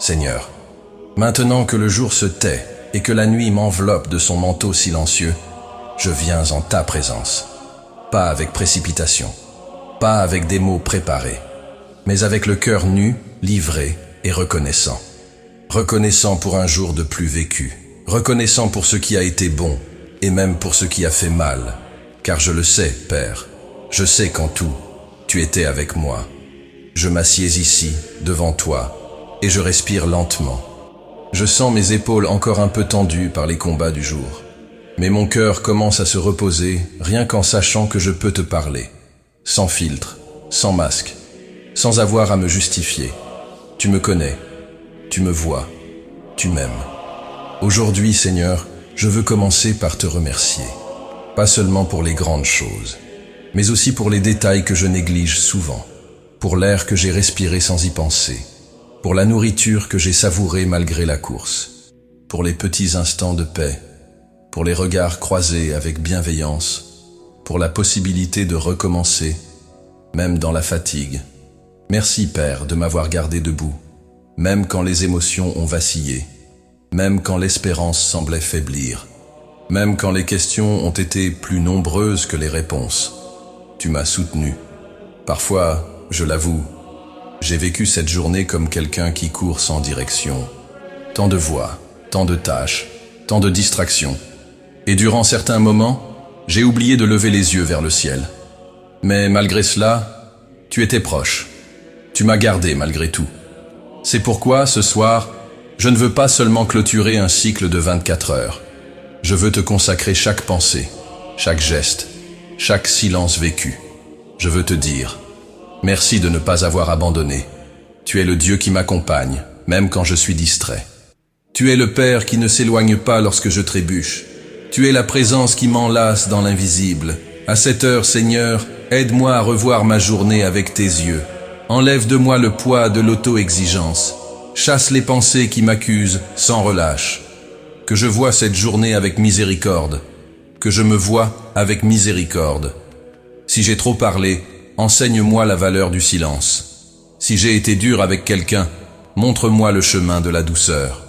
Seigneur. Maintenant que le jour se tait et que la nuit m'enveloppe de son manteau silencieux, je viens en ta présence. Pas avec précipitation, pas avec des mots préparés, mais avec le cœur nu, livré et reconnaissant. Reconnaissant pour un jour de plus vécu, reconnaissant pour ce qui a été bon et même pour ce qui a fait mal, car je le sais, Père, je sais qu'en tout, tu étais avec moi. Je m'assieds ici, devant toi, et je respire lentement. Je sens mes épaules encore un peu tendues par les combats du jour. Mais mon cœur commence à se reposer rien qu'en sachant que je peux te parler, sans filtre, sans masque, sans avoir à me justifier. Tu me connais, tu me vois, tu m'aimes. Aujourd'hui, Seigneur, je veux commencer par te remercier, pas seulement pour les grandes choses, mais aussi pour les détails que je néglige souvent, pour l'air que j'ai respiré sans y penser, pour la nourriture que j'ai savourée malgré la course, pour les petits instants de paix, pour les regards croisés avec bienveillance, pour la possibilité de recommencer, même dans la fatigue. Merci, Père, de m'avoir gardé debout, même quand les émotions ont vacillé, même quand l'espérance semblait faiblir, même quand les questions ont été plus nombreuses que les réponses. Tu m'as soutenu. Parfois, je l'avoue, j'ai vécu cette journée comme quelqu'un qui court sans direction. Tant de voix, tant de tâches, tant de distractions. Et durant certains moments, j'ai oublié de lever les yeux vers le ciel. Mais malgré cela, tu étais proche. Tu m'as gardé malgré tout. C'est pourquoi, ce soir, je ne veux pas seulement clôturer un cycle de 24 heures. Je veux te consacrer chaque pensée, chaque geste, chaque silence vécu. Je veux te dire, merci de ne pas avoir abandonné. Tu es le Dieu qui m'accompagne, même quand je suis distrait. Tu es le Père qui ne s'éloigne pas lorsque je trébuche. Tu es la présence qui m'enlace dans l'invisible. À cette heure, Seigneur, aide-moi à revoir ma journée avec tes yeux. Enlève de moi le poids de l'auto-exigence. Chasse les pensées qui m'accusent sans relâche. Que je vois cette journée avec miséricorde. Que je me vois avec miséricorde. Si j'ai trop parlé, enseigne-moi la valeur du silence. Si j'ai été dur avec quelqu'un, montre-moi le chemin de la douceur.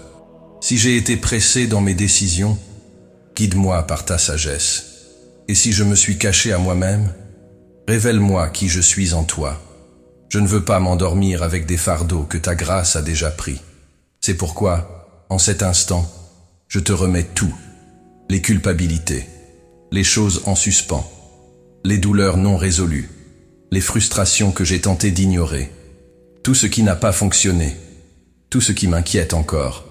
Si j'ai été pressé dans mes décisions, guide-moi par ta sagesse. Et si je me suis caché à moi-même, révèle-moi qui je suis en toi. Je ne veux pas m'endormir avec des fardeaux que ta grâce a déjà pris. C'est pourquoi, en cet instant, je te remets tout. Les culpabilités, les choses en suspens, les douleurs non résolues, les frustrations que j'ai tenté d'ignorer, tout ce qui n'a pas fonctionné, tout ce qui m'inquiète encore.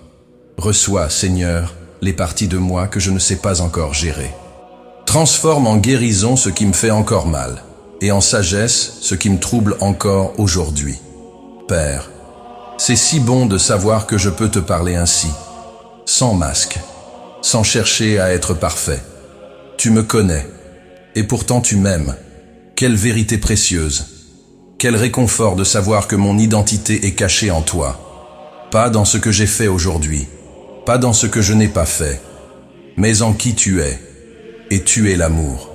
Reçois, Seigneur, les parties de moi que je ne sais pas encore gérer. Transforme en guérison ce qui me fait encore mal, et en sagesse ce qui me trouble encore aujourd'hui. Père, c'est si bon de savoir que je peux te parler ainsi, sans masque, sans chercher à être parfait. Tu me connais, et pourtant tu m'aimes. Quelle vérité précieuse! Quel réconfort de savoir que mon identité est cachée en toi. Pas dans ce que j'ai fait aujourd'hui, pas dans ce que je n'ai pas fait, mais en qui tu es. Et tu es l'amour.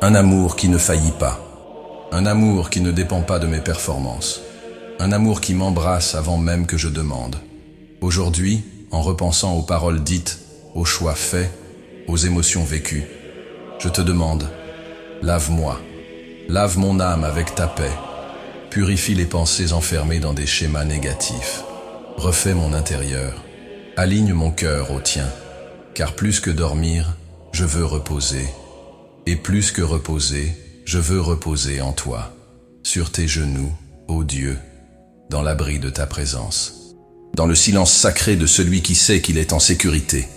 Un amour qui ne faillit pas. Un amour qui ne dépend pas de mes performances. Un amour qui m'embrasse avant même que je demande. Aujourd'hui, en repensant aux paroles dites, aux choix faits, aux émotions vécues, je te demande, lave-moi. Lave mon âme avec ta paix. Purifie les pensées enfermées dans des schémas négatifs. Refais mon intérieur. Aligne mon cœur au tien. Car plus que dormir, je veux reposer. Et plus que reposer, je veux reposer en toi. Sur tes genoux, ô Dieu, dans l'abri de ta présence. Dans le silence sacré de celui qui sait qu'il est en sécurité.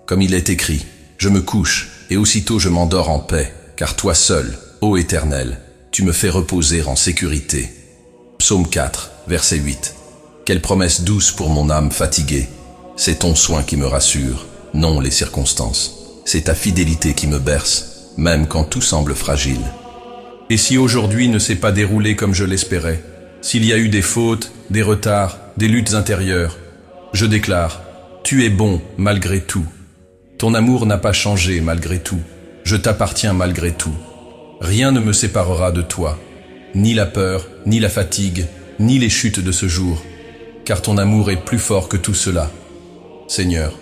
Comme il est écrit, je me couche et aussitôt je m'endors en paix, car toi seul, ô Éternel, tu me fais reposer en sécurité. Psaume 4, verset 8. Quelle promesse douce pour mon âme fatiguée. C'est ton soin qui me rassure, non les circonstances. C'est ta fidélité qui me berce, même quand tout semble fragile. Et si aujourd'hui ne s'est pas déroulé comme je l'espérais, s'il y a eu des fautes, des retards, des luttes intérieures, je déclare, tu es bon malgré tout. Ton amour n'a pas changé malgré tout. Je t'appartiens malgré tout. Rien ne me séparera de toi, ni la peur, ni la fatigue, ni les chutes de ce jour. car ton amour est plus fort que tout cela. Seigneur,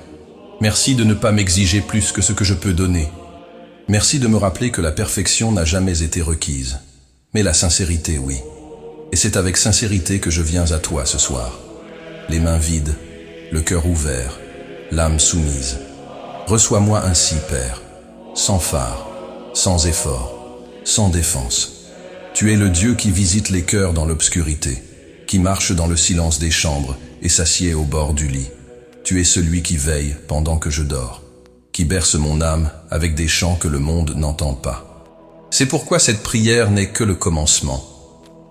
merci de ne pas m'exiger plus que ce que je peux donner. Merci de me rappeler que la perfection n'a jamais été requise, mais la sincérité, oui. Et c'est avec sincérité que je viens à toi ce soir. Les mains vides, le cœur ouvert, l'âme soumise. Reçois-moi ainsi, Père, sans phare, sans effort, sans défense. Tu es le Dieu qui visite les cœurs dans l'obscurité, qui marche dans le silence des chambres et s'assied au bord du lit. Tu es celui qui veille pendant que je dors, qui berce mon âme avec des chants que le monde n'entend pas. C'est pourquoi cette prière n'est que le commencement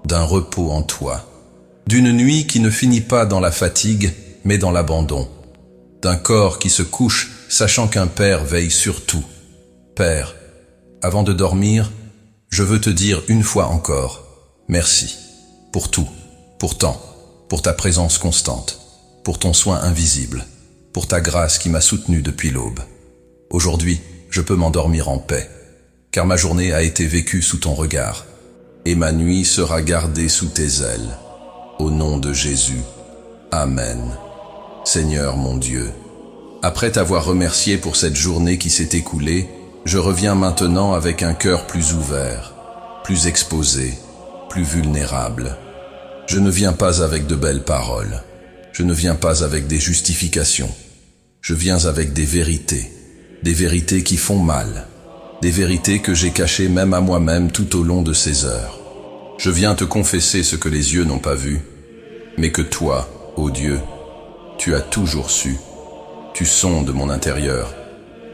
d'un repos en toi, d'une nuit qui ne finit pas dans la fatigue, mais dans l'abandon, d'un corps qui se couche sachant qu'un Père veille sur tout. Père, avant de dormir, je veux te dire une fois encore, merci, pour tout, pour tant, pour ta présence constante, pour ton soin invisible, pour ta grâce qui m'a soutenu depuis l'aube. Aujourd'hui, je peux m'endormir en paix, car ma journée a été vécue sous ton regard, et ma nuit sera gardée sous tes ailes. Au nom de Jésus, Amen. Seigneur mon Dieu, après t'avoir remercié pour cette journée qui s'est écoulée, je reviens maintenant avec un cœur plus ouvert, plus exposé, plus vulnérable. Je ne viens pas avec de belles paroles, je ne viens pas avec des justifications, je viens avec des vérités qui font mal, des vérités que j'ai cachées même à moi-même tout au long de ces heures. Je viens te confesser ce que les yeux n'ont pas vu, mais que toi, ô Dieu, tu as toujours su. Tu sondes mon intérieur,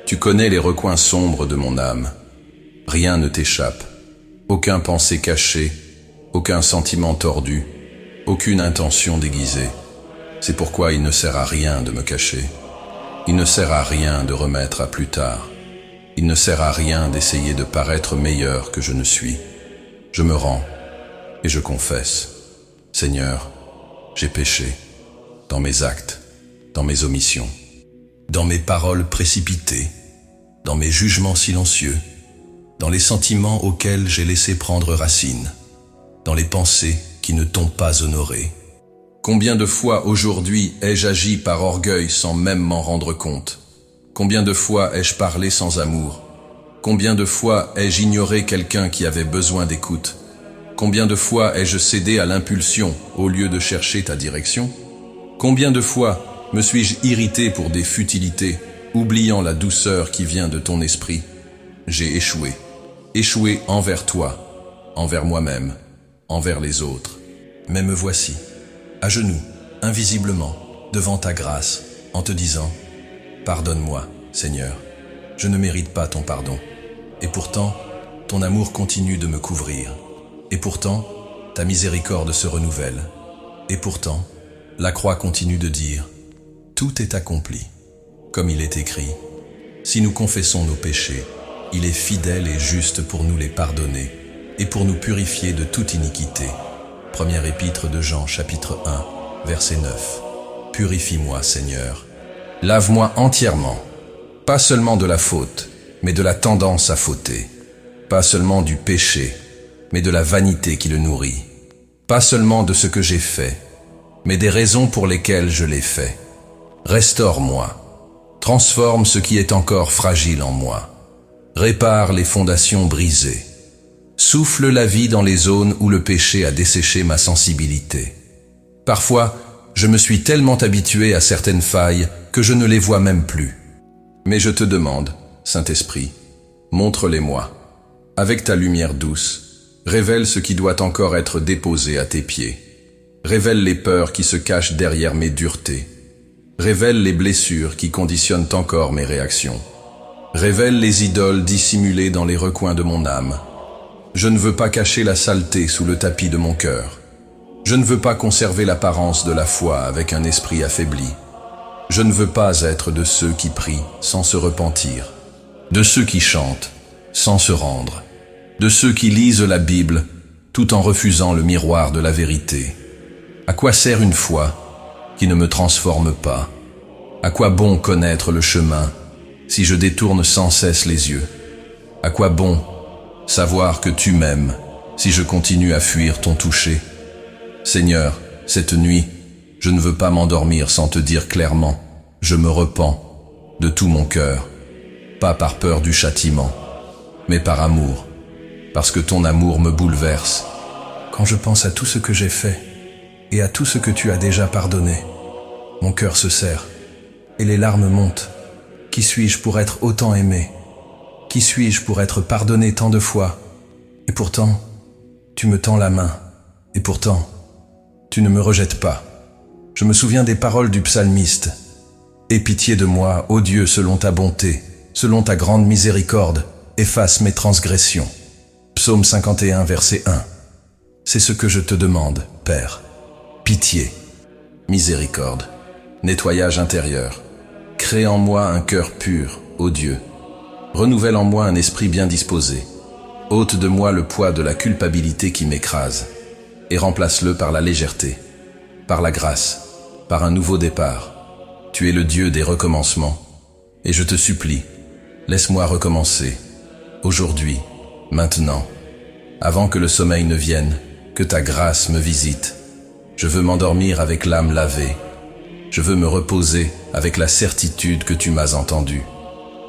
tu connais les recoins sombres de mon âme. Rien ne t'échappe, aucun pensée cachée, aucun sentiment tordu, aucune intention déguisée. C'est pourquoi il ne sert à rien de me cacher. Il ne sert à rien de remettre à plus tard. Il ne sert à rien d'essayer de paraître meilleur que je ne suis. Je me rends et je confesse. Seigneur, j'ai péché dans mes actes, dans mes omissions, dans mes paroles précipitées, dans mes jugements silencieux, dans les sentiments auxquels j'ai laissé prendre racine, dans les pensées qui ne t'ont pas honoré. Combien de fois aujourd'hui ai-je agi par orgueil sans même m'en rendre compte? Combien de fois ai-je parlé sans amour? Combien de fois ai-je ignoré quelqu'un qui avait besoin d'écoute? Combien de fois ai-je cédé à l'impulsion au lieu de chercher ta direction? Combien de fois me suis-je irrité pour des futilités, oubliant la douceur qui vient de ton esprit? J'ai échoué envers toi, envers moi-même, envers les autres. Mais me voici, à genoux, invisiblement, devant ta grâce, en te disant « Pardonne-moi, Seigneur, je ne mérite pas ton pardon. Et pourtant, ton amour continue de me couvrir. Et pourtant, ta miséricorde se renouvelle. Et pourtant, la croix continue de dire « Tout est accompli ». Comme il est écrit, si nous confessons nos péchés, il est fidèle et juste pour nous les pardonner et pour nous purifier de toute iniquité. Première épître de Jean, chapitre 1, verset 9. Purifie-moi, Seigneur. Lave-moi entièrement, pas seulement de la faute, mais de la tendance à fauter. Pas seulement du péché, mais de la vanité qui le nourrit. Pas seulement de ce que j'ai fait, mais des raisons pour lesquelles je l'ai fait. Restaure-moi. Transforme ce qui est encore fragile en moi. Répare les fondations brisées. Souffle la vie dans les zones où le péché a desséché ma sensibilité. Parfois, je me suis tellement habitué à certaines failles que je ne les vois même plus. Mais je te demande, Saint-Esprit, montre-les-moi. Avec ta lumière douce, révèle ce qui doit encore être déposé à tes pieds. Révèle les peurs qui se cachent derrière mes duretés. Révèle les blessures qui conditionnent encore mes réactions. Révèle les idoles dissimulées dans les recoins de mon âme. Je ne veux pas cacher la saleté sous le tapis de mon cœur. Je ne veux pas conserver l'apparence de la foi avec un esprit affaibli. Je ne veux pas être de ceux qui prient sans se repentir, de ceux qui chantent sans se rendre, de ceux qui lisent la Bible tout en refusant le miroir de la vérité. À quoi sert une foi qui ne me transforme pas? À quoi bon connaître le chemin si je détourne sans cesse les yeux? À quoi bon savoir que tu m'aimes si je continue à fuir ton toucher? Seigneur, cette nuit, Je ne veux pas m'endormir sans te dire clairement, je me repens, de tout mon cœur, pas par peur du châtiment, mais par amour, parce que ton amour me bouleverse. Quand je pense à tout ce que j'ai fait, et à tout ce que tu as déjà pardonné, mon cœur se serre, et les larmes montent. Qui suis-je pour être autant aimé? Qui suis-je pour être pardonné tant de fois? Et pourtant, tu me tends la main, et pourtant, tu ne me rejettes pas. Je me souviens des paroles du psalmiste. Aie pitié de moi, ô Dieu, selon ta bonté, selon ta grande miséricorde, efface mes transgressions. Psaume 51, verset 1. C'est ce que je te demande, Père. Pitié, miséricorde, nettoyage intérieur. Crée en moi un cœur pur, ô Dieu. Renouvelle en moi un esprit bien disposé. Ôte de moi le poids de la culpabilité qui m'écrase, et remplace-le par la légèreté, par la grâce, par un nouveau départ. Tu es le Dieu des recommencements, et je te supplie, laisse-moi recommencer, aujourd'hui, maintenant, avant que le sommeil ne vienne, que ta grâce me visite. Je veux m'endormir avec l'âme lavée. Je veux me reposer avec la certitude que tu m'as entendu.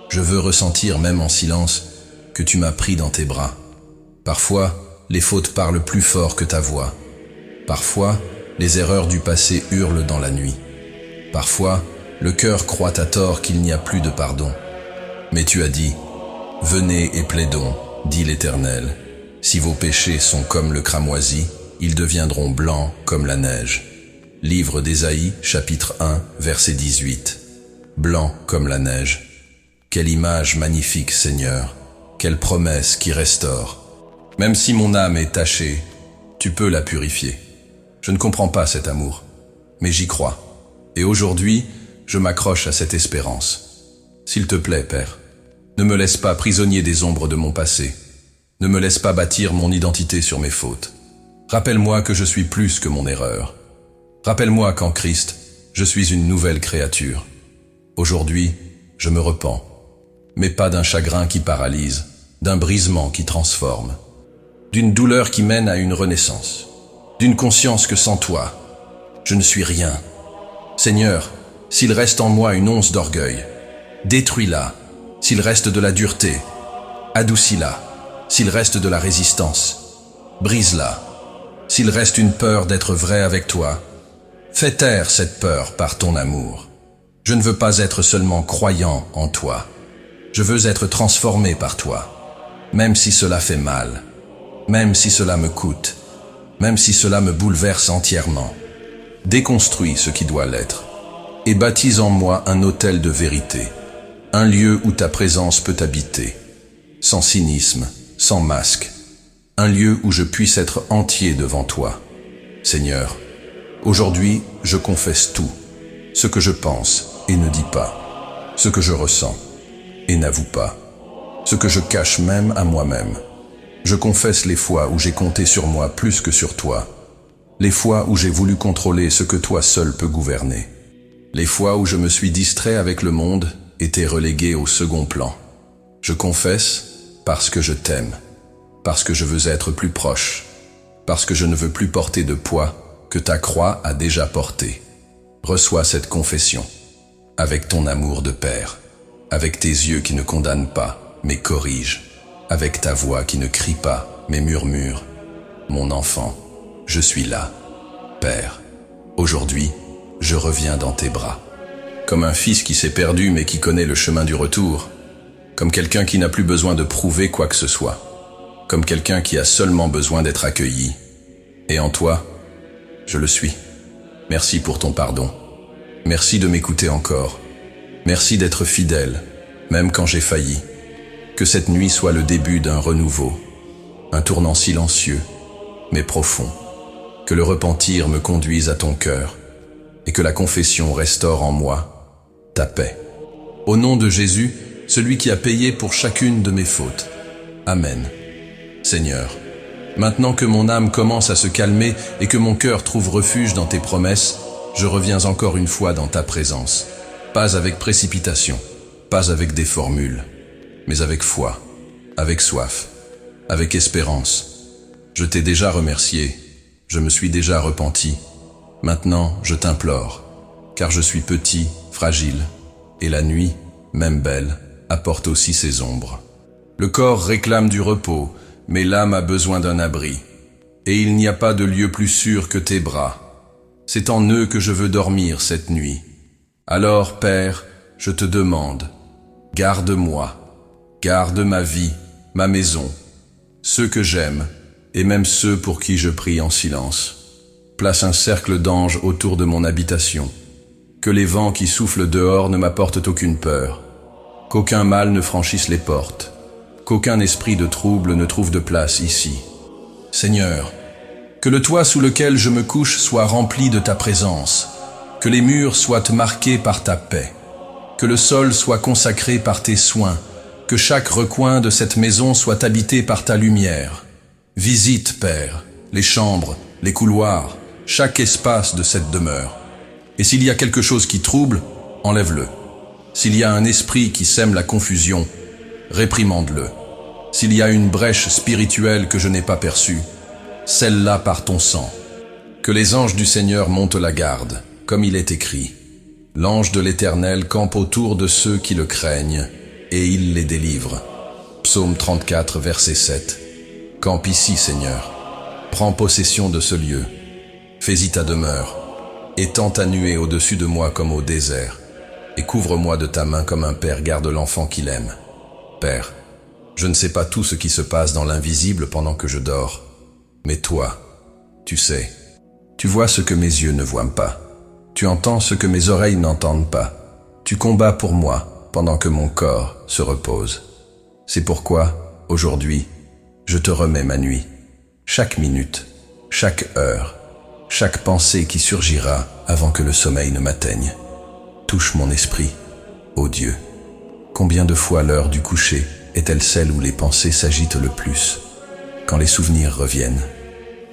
Je veux ressentir, même en silence, que tu m'as pris dans tes bras. Parfois, les fautes parlent plus fort que ta voix. Parfois, les erreurs du passé hurlent dans la nuit. Parfois, le cœur croit à tort qu'il n'y a plus de pardon. Mais tu as dit, « Venez et plaidons, dit l'Éternel. Si vos péchés sont comme le cramoisi, ils deviendront blancs comme la neige. » Livre d'Ésaïe, chapitre 1, verset 18. Blanc comme la neige. Quelle image magnifique, Seigneur. Quelle promesse qui restaure. Même si mon âme est tachée, tu peux la purifier. Je ne comprends pas cet amour, mais j'y crois. Et aujourd'hui, je m'accroche à cette espérance. S'il te plaît, Père, ne me laisse pas prisonnier des ombres de mon passé. Ne me laisse pas bâtir mon identité sur mes fautes. Rappelle-moi que je suis plus que mon erreur. Rappelle-moi qu'en Christ, je suis une nouvelle créature. Aujourd'hui, je me repens, mais pas d'un chagrin qui paralyse, d'un brisement qui transforme, d'une douleur qui mène à une renaissance, d'une conscience que sans toi, je ne suis rien. Seigneur, s'il reste en moi une once d'orgueil, détruis-la. S'il reste de la dureté, adoucis-la. S'il reste de la résistance, brise-la. S'il reste une peur d'être vrai avec toi, fais taire cette peur par ton amour. Je ne veux pas être seulement croyant en toi. Je veux être transformé par toi, même si cela fait mal, même si cela me coûte, même si cela me bouleverse entièrement. Déconstruis ce qui doit l'être et bâtis en moi un autel de vérité, un lieu où ta présence peut habiter, sans cynisme, sans masque, un lieu où je puisse être entier devant toi. Seigneur, aujourd'hui, je confesse tout, ce que je pense et ne dis pas, ce que je ressens et n'avoue pas, ce que je cache même à moi-même. Je confesse les fois où j'ai compté sur moi plus que sur toi, les fois où j'ai voulu contrôler ce que toi seul peux gouverner, les fois où je me suis distrait avec le monde et t'ai relégué au second plan. Je confesse parce que je t'aime, parce que je veux être plus proche, parce que je ne veux plus porter de poids que ta croix a déjà porté. Reçois cette confession, avec ton amour de Père, avec tes yeux qui ne condamnent pas, mais corrigent, avec ta voix qui ne crie pas, mais murmure. Mon enfant, je suis là, Père. Aujourd'hui, je reviens dans tes bras. Comme un fils qui s'est perdu mais qui connaît le chemin du retour. Comme quelqu'un qui n'a plus besoin de prouver quoi que ce soit. Comme quelqu'un qui a seulement besoin d'être accueilli. Et en toi, je le suis. Merci pour ton pardon. Merci de m'écouter encore. Merci d'être fidèle, même quand j'ai failli. Que cette nuit soit le début d'un renouveau, un tournant silencieux, mais profond. Que le repentir me conduise à ton cœur, et que la confession restaure en moi ta paix. Au nom de Jésus, celui qui a payé pour chacune de mes fautes. Amen. Seigneur, maintenant que mon âme commence à se calmer et que mon cœur trouve refuge dans tes promesses, je reviens encore une fois dans ta présence. Pas avec précipitation, pas avec des formules, mais avec foi, avec soif, avec espérance. Je t'ai déjà remercié, je me suis déjà repenti, Maintenant, je t'implore, car je suis petit, fragile, et la nuit, même belle, apporte aussi ses ombres. Le corps réclame du repos, mais l'âme a besoin d'un abri. Et il n'y a pas de lieu plus sûr que tes bras. C'est en eux que je veux dormir cette nuit. Alors, Père, je te demande, garde-moi, garde ma vie, ma maison, ceux que j'aime, et même ceux pour qui je prie en silence. Place un cercle d'anges autour de mon habitation. Que les vents qui soufflent dehors ne m'apportent aucune peur. Qu'aucun mal ne franchisse les portes. Qu'aucun esprit de trouble ne trouve de place ici. Seigneur, que le toit sous lequel je me couche soit rempli de ta présence. Que les murs soient marqués par ta paix. Que le sol soit consacré par tes soins. Que chaque recoin de cette maison soit habité par ta lumière. Visite, Père, les chambres, les couloirs, chaque espace de cette demeure. Et s'il y a quelque chose qui trouble, enlève-le. S'il y a un esprit qui sème la confusion, réprimande-le. S'il y a une brèche spirituelle que je n'ai pas perçue, scelle-la par ton sang. Que les anges du Seigneur montent la garde, comme il est écrit. L'ange de l'Éternel campe autour de ceux qui le craignent, et il les délivre. Psaume 34, verset 7. Campe ici, Seigneur. Prends possession de ce lieu. Fais-y ta demeure. Étends ta nuée au-dessus de moi comme au désert. Et couvre-moi de ta main comme un père garde l'enfant qu'il aime. Père, je ne sais pas tout ce qui se passe dans l'invisible pendant que je dors. Mais toi, tu sais. Tu vois ce que mes yeux ne voient pas. Tu entends ce que mes oreilles n'entendent pas. Tu combats pour moi pendant que mon corps se repose. C'est pourquoi, aujourd'hui, je te remets ma nuit. Chaque minute, chaque heure, chaque pensée qui surgira avant que le sommeil ne m'atteigne. Touche mon esprit, ô Dieu. Combien de fois l'heure du coucher est-elle celle où les pensées s'agitent le plus? Quand les souvenirs reviennent,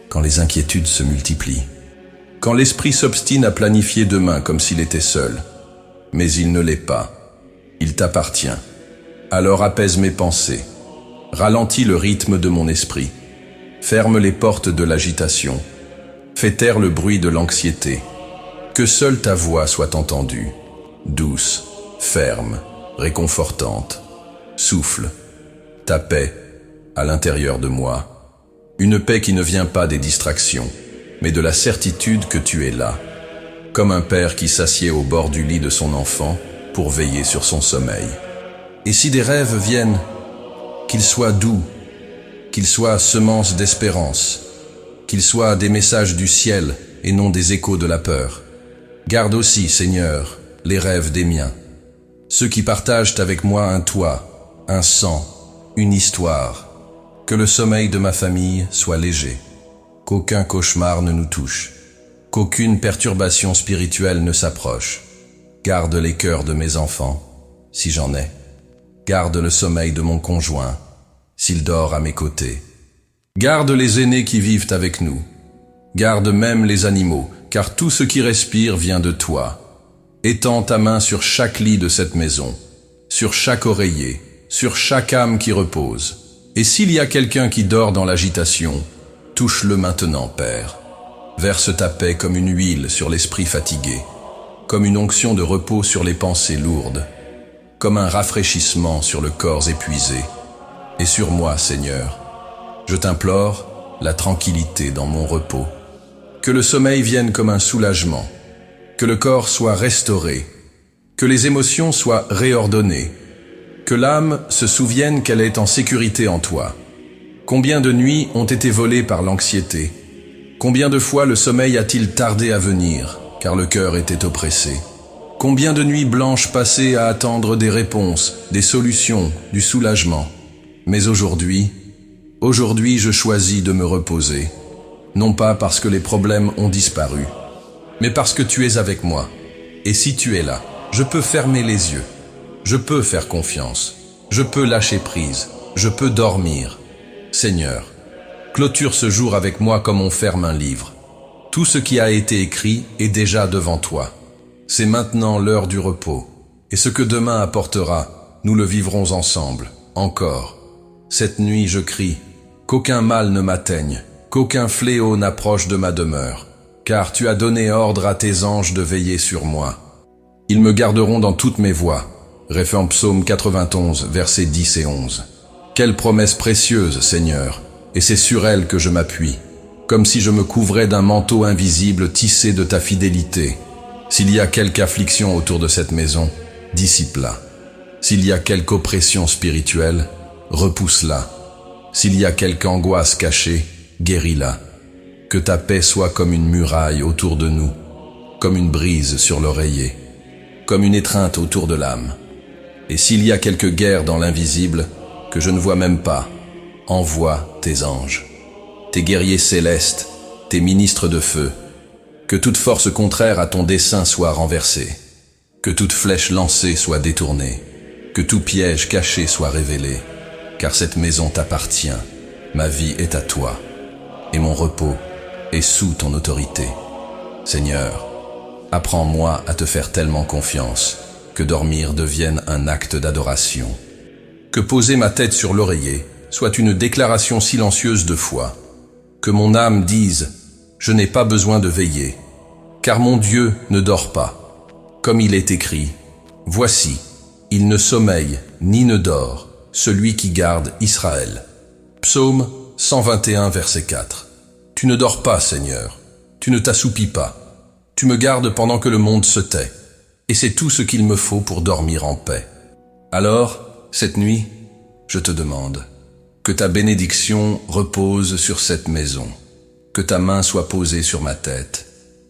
quand les inquiétudes se multiplient, quand l'esprit s'obstine à planifier demain comme s'il était seul. Mais il ne l'est pas. Il t'appartient. Alors apaise mes pensées. Ralentis le rythme de mon esprit. Ferme les portes de l'agitation. Fais taire le bruit de l'anxiété. Que seule ta voix soit entendue. Douce, ferme, réconfortante. Souffle. Ta paix à l'intérieur de moi. Une paix qui ne vient pas des distractions, mais de la certitude que tu es là. Comme un père qui s'assied au bord du lit de son enfant pour veiller sur son sommeil. Et si des rêves viennent, qu'ils soient doux, qu'ils soient semences d'espérance, qu'ils soient des messages du ciel et non des échos de la peur. Garde aussi, Seigneur, les rêves des miens, ceux qui partagent avec moi un toit, un sang, une histoire. Que le sommeil de ma famille soit léger, qu'aucun cauchemar ne nous touche, qu'aucune perturbation spirituelle ne s'approche. Garde les cœurs de mes enfants, si j'en ai. Garde le sommeil de mon conjoint, s'il dort à mes côtés. Garde les aînés qui vivent avec nous. Garde même les animaux, car tout ce qui respire vient de toi. Étends ta main sur chaque lit de cette maison, sur chaque oreiller, sur chaque âme qui repose. Et s'il y a quelqu'un qui dort dans l'agitation, touche-le maintenant, Père. Verse ta paix comme une huile sur l'esprit fatigué, comme une onction de repos sur les pensées lourdes, comme un rafraîchissement sur le corps épuisé. Et sur moi, Seigneur, je t'implore la tranquillité dans mon repos. Que le sommeil vienne comme un soulagement, que le corps soit restauré, que les émotions soient réordonnées, que l'âme se souvienne qu'elle est en sécurité en toi. Combien de nuits ont été volées par l'anxiété? Combien de fois le sommeil a-t-il tardé à venir, car le cœur était oppressé? Combien de nuits blanches passées à attendre des réponses, des solutions, du soulagement? Mais aujourd'hui je choisis de me reposer, non pas parce que les problèmes ont disparu, mais parce que tu es avec moi. Et si tu es là, je peux fermer les yeux. Je peux faire confiance, je peux lâcher prise, je peux dormir. Seigneur, clôture ce jour avec moi comme on ferme un livre. Tout ce qui a été écrit est déjà devant toi. C'est maintenant l'heure du repos, et ce que demain apportera, nous le vivrons ensemble, encore. Cette nuit je crie, qu'aucun mal ne m'atteigne, qu'aucun fléau n'approche de ma demeure. car tu as donné ordre à tes anges de veiller sur moi. Ils me garderont dans toutes mes voies. Référent Psaume 91, versets 10 et 11. Quelle promesse précieuse, Seigneur, et c'est sur elle que je m'appuie, comme si je me couvrais d'un manteau invisible tissé de ta fidélité. S'il y a quelque affliction autour de cette maison, dissipe-la. S'il y a quelque oppression spirituelle, repousse-la. S'il y a quelque angoisse cachée, guéris-la. Que ta paix soit comme une muraille autour de nous, comme une brise sur l'oreiller, comme une étreinte autour de l'âme. Et s'il y a quelque guerre dans l'invisible, que je ne vois même pas, envoie tes anges, tes guerriers célestes, tes ministres de feu. Que toute force contraire à ton dessein soit renversée, que toute flèche lancée soit détournée, que tout piège caché soit révélé, car cette maison t'appartient, ma vie est à toi, et mon repos est sous ton autorité. Seigneur, apprends-moi à te faire tellement confiance, que dormir devienne un acte d'adoration. Que poser ma tête sur l'oreiller soit une déclaration silencieuse de foi. Que mon âme dise « Je n'ai pas besoin de veiller, car mon Dieu ne dort pas. » Comme il est écrit « Voici, il ne sommeille ni ne dort, celui qui garde Israël. » Psaume 121, verset 4. Tu ne dors pas, Seigneur, tu ne t'assoupis pas. Tu me gardes pendant que le monde se tait, et c'est tout ce qu'il me faut pour dormir en paix. Alors, cette nuit, je te demande que ta bénédiction repose sur cette maison, que ta main soit posée sur ma tête,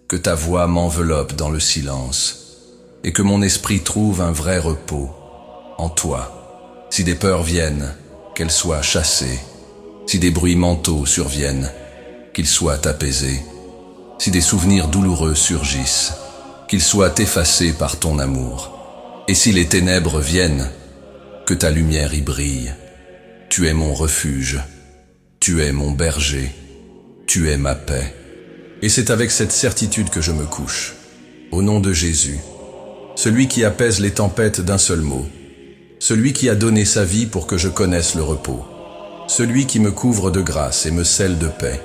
que ta voix m'enveloppe dans le silence, et que mon esprit trouve un vrai repos en toi. Si des peurs viennent, qu'elles soient chassées, si des bruits mentaux surviennent, qu'ils soient apaisés, si des souvenirs douloureux surgissent, qu'ils soient effacés par ton amour, et si les ténèbres viennent, que ta lumière y brille. Tu es mon refuge, tu es mon berger, tu es ma paix. Et c'est avec cette certitude que je me couche. Au nom de Jésus, celui qui apaise les tempêtes d'un seul mot, celui qui a donné sa vie pour que je connaisse le repos, celui qui me couvre de grâce et me scelle de paix.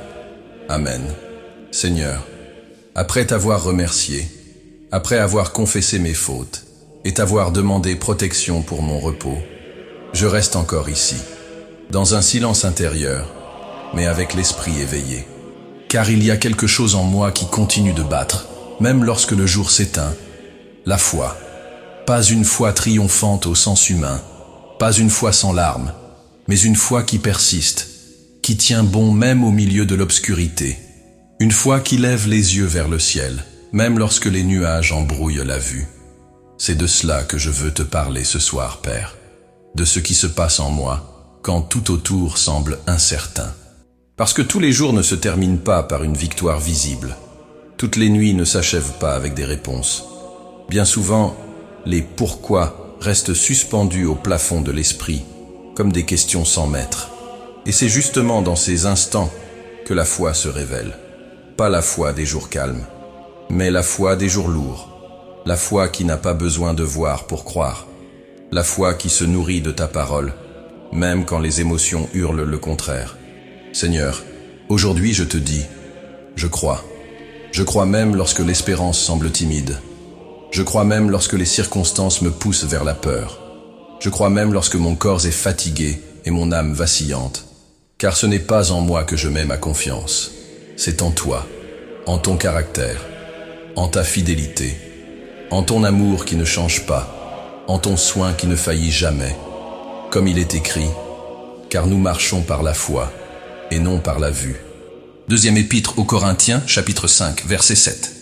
Amen. Seigneur, après t'avoir remercié, après avoir confessé mes fautes et t'avoir demandé protection pour mon repos, je reste encore ici, dans un silence intérieur, mais avec l'esprit éveillé. Car il y a quelque chose en moi qui continue de battre, même lorsque le jour s'éteint. La foi. Pas une foi triomphante au sens humain, pas une foi sans larmes, mais une foi qui persiste, qui tient bon même au milieu de l'obscurité. Une foi qui lève les yeux vers le ciel, même lorsque les nuages embrouillent la vue. C'est de cela que je veux te parler ce soir, Père, de ce qui se passe en moi, quand tout autour semble incertain. Parce que tous les jours ne se terminent pas par une victoire visible. Toutes les nuits ne s'achèvent pas avec des réponses. Bien souvent, les « pourquoi » restent suspendus au plafond de l'esprit, comme des questions sans maître. Et c'est justement dans ces instants que la foi se révèle. Pas la foi des jours calmes, mais la foi des jours lourds. La foi qui n'a pas besoin de voir pour croire. La foi qui se nourrit de ta parole, même quand les émotions hurlent le contraire. Seigneur, aujourd'hui je te dis, je crois. Je crois même lorsque l'espérance semble timide. Je crois même lorsque les circonstances me poussent vers la peur. Je crois même lorsque mon corps est fatigué et mon âme vacillante. Car ce n'est pas en moi que je mets ma confiance. C'est en toi, en ton caractère, en ta fidélité, en ton amour qui ne change pas, en ton soin qui ne faillit jamais. Comme il est écrit, car nous marchons par la foi et non par la vue. Deuxième épître aux Corinthiens, chapitre 5, verset 7.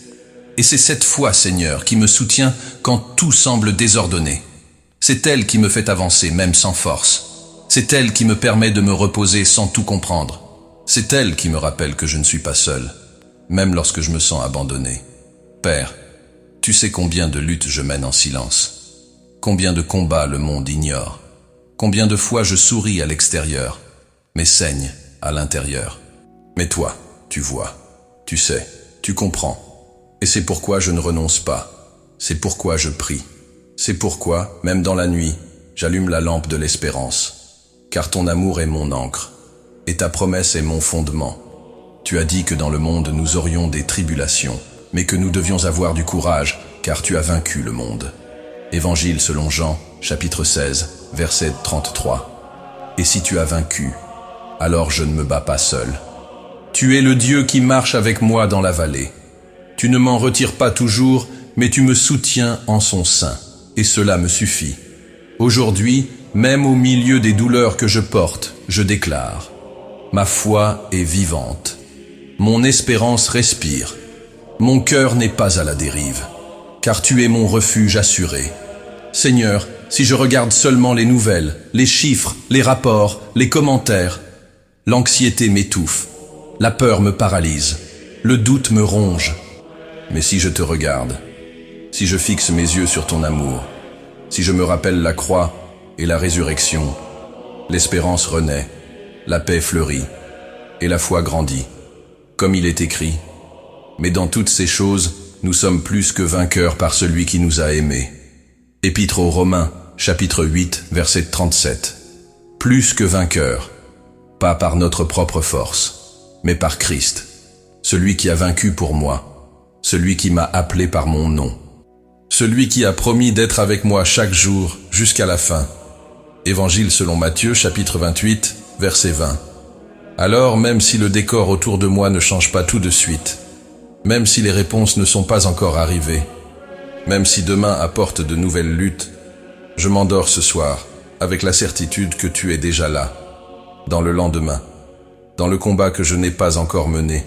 Et c'est cette foi, Seigneur, qui me soutient quand tout semble désordonné. C'est elle qui me fait avancer, même sans force. C'est elle qui me permet de me reposer sans tout comprendre. C'est elle qui me rappelle que je ne suis pas seul, même lorsque je me sens abandonné. Père, tu sais combien de luttes je mène en silence, combien de combats le monde ignore, combien de fois je souris à l'extérieur, mais saigne à l'intérieur. Mais toi, tu vois, tu sais, tu comprends. Et c'est pourquoi je ne renonce pas. C'est pourquoi je prie. C'est pourquoi, même dans la nuit, j'allume la lampe de l'espérance. Car ton amour est mon encre, et ta promesse est mon fondement. Tu as dit que dans le monde nous aurions des tribulations, mais que nous devions avoir du courage, car tu as vaincu le monde. Évangile selon Jean, chapitre 16, verset 33. Et si tu as vaincu, alors je ne me bats pas seul. Tu es le Dieu qui marche avec moi dans la vallée. Tu ne m'en retires pas toujours, mais tu me soutiens en son sein, et cela me suffit. Aujourd'hui, même au milieu des douleurs que je porte, je déclare: ma foi est vivante. Mon espérance respire. Mon cœur n'est pas à la dérive, car tu es mon refuge assuré. Seigneur, si je regarde seulement les nouvelles, les chiffres, les rapports, les commentaires, l'anxiété m'étouffe, la peur me paralyse, le doute me ronge. Mais si je te regarde, si je fixe mes yeux sur ton amour, si je me rappelle la croix et la résurrection, l'espérance renaît, la paix fleurit, et la foi grandit. Comme il est écrit: mais dans toutes ces choses, nous sommes plus que vainqueurs par celui qui nous a aimés. Épître aux Romains, chapitre 8, verset 37. Plus que vainqueurs, pas par notre propre force, mais par Christ, celui qui a vaincu pour moi, celui qui m'a appelé par mon nom, celui qui a promis d'être avec moi chaque jour jusqu'à la fin. Évangile selon Matthieu, chapitre 28, verset 20. Alors, même si le décor autour de moi ne change pas tout de suite, même si les réponses ne sont pas encore arrivées, même si demain apporte de nouvelles luttes, je m'endors ce soir avec la certitude que tu es déjà là, dans le lendemain, dans le combat que je n'ai pas encore mené,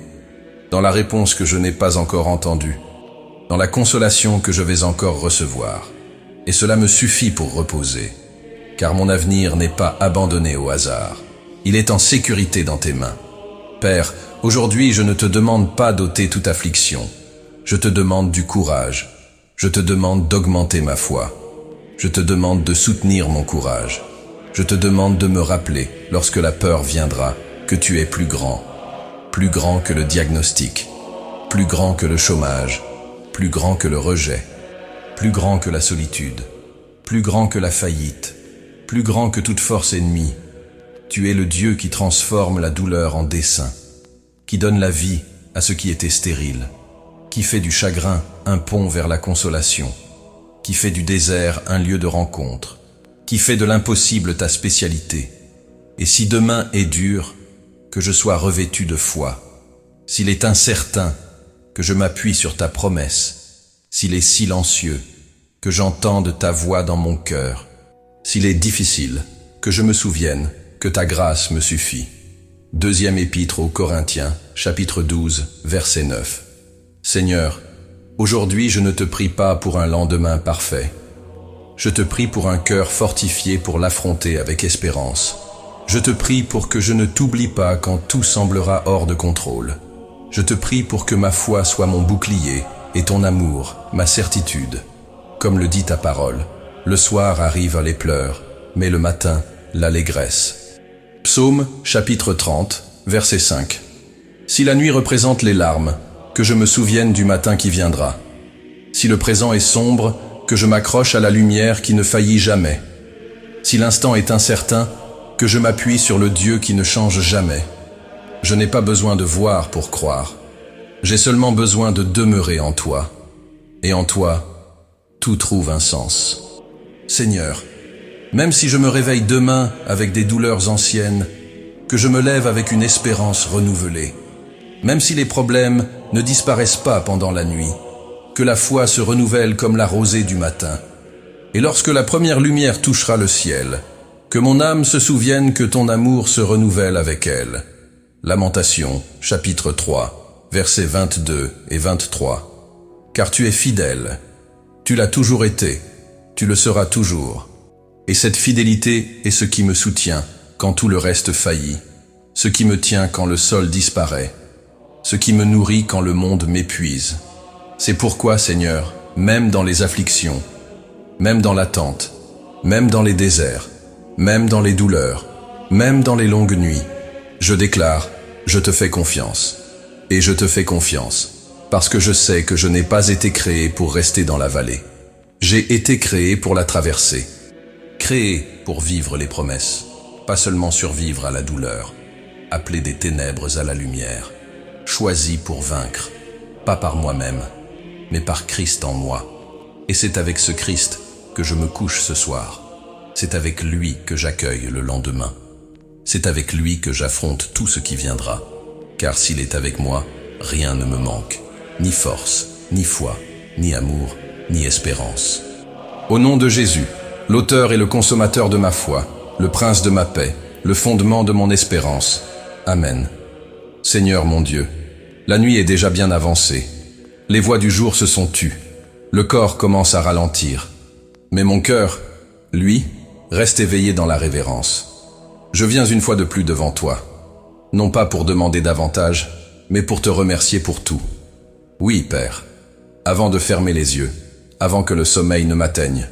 dans la réponse que je n'ai pas encore entendue, dans la consolation que je vais encore recevoir. Et cela me suffit pour reposer, car mon avenir n'est pas abandonné au hasard. Il est en sécurité dans tes mains. Père, aujourd'hui je ne te demande pas d'ôter toute affliction. Je te demande du courage. Je te demande d'augmenter ma foi. Je te demande de soutenir mon courage. Je te demande de me rappeler, lorsque la peur viendra, que tu es plus grand que le diagnostic, plus grand que le chômage, plus grand que le rejet, plus grand que la solitude, plus grand que la faillite, plus grand que toute force ennemie. Tu es le Dieu qui transforme la douleur en dessein, qui donne la vie à ce qui était stérile, qui fait du chagrin un pont vers la consolation, qui fait du désert un lieu de rencontre, qui fait de l'impossible ta spécialité. Et si demain est dur, que je sois revêtu de foi. S'il est incertain, que je m'appuie sur ta promesse. S'il est silencieux, que j'entende ta voix dans mon cœur. S'il est difficile, que je me souvienne que ta grâce me suffit. Deuxième épître aux Corinthiens, chapitre 12, verset 9. Seigneur, aujourd'hui je ne te prie pas pour un lendemain parfait. Je te prie pour un cœur fortifié pour l'affronter avec espérance. Je te prie pour que je ne t'oublie pas quand tout semblera hors de contrôle. Je te prie pour que ma foi soit mon bouclier et ton amour, ma certitude. Comme le dit ta parole, le soir arrivent les pleurs, mais le matin, l'allégresse. Psaume, chapitre 30, verset 5. Si la nuit représente les larmes, que je me souvienne du matin qui viendra. Si le présent est sombre, que je m'accroche à la lumière qui ne faillit jamais. Si l'instant est incertain, que je m'appuie sur le Dieu qui ne change jamais. Je n'ai pas besoin de voir pour croire. J'ai seulement besoin de demeurer en toi. Et en toi, tout trouve un sens. Seigneur, même si je me réveille demain avec des douleurs anciennes, que je me lève avec une espérance renouvelée. Même si les problèmes ne disparaissent pas pendant la nuit, que la foi se renouvelle comme la rosée du matin. Et lorsque la première lumière touchera le ciel, que mon âme se souvienne que ton amour se renouvelle avec elle. Lamentation, chapitre 3, versets 22 et 23. Car tu es fidèle, tu l'as toujours été, tu le seras toujours. Et cette fidélité est ce qui me soutient quand tout le reste faillit, ce qui me tient quand le sol disparaît, ce qui me nourrit quand le monde m'épuise. C'est pourquoi, Seigneur, même dans les afflictions, même dans l'attente, même dans les déserts, même dans les douleurs, même dans les longues nuits, je déclare, je te fais confiance. Et je te fais confiance, parce que je sais que je n'ai pas été créé pour rester dans la vallée. J'ai été créé pour la traverser. Créé pour vivre les promesses, pas seulement survivre à la douleur, appeler des ténèbres à la lumière. choisi pour vaincre, pas par moi-même, mais par Christ en moi. Et c'est avec ce Christ que je me couche ce soir. C'est avec lui que j'accueille le lendemain. C'est avec lui que j'affronte tout ce qui viendra. Car s'il est avec moi, rien ne me manque, ni force, ni foi, ni amour, ni espérance. Au nom de Jésus, l'auteur et le consommateur de ma foi, le prince de ma paix, le fondement de mon espérance. Amen. Seigneur mon Dieu, la nuit est déjà bien avancée. Les voix du jour se sont tues. Le corps commence à ralentir. Mais mon cœur, lui, reste éveillé dans la révérence. Je viens une fois de plus devant toi, non pas pour demander davantage, mais pour te remercier pour tout. Oui, Père, avant de fermer les yeux, avant que le sommeil ne m'atteigne,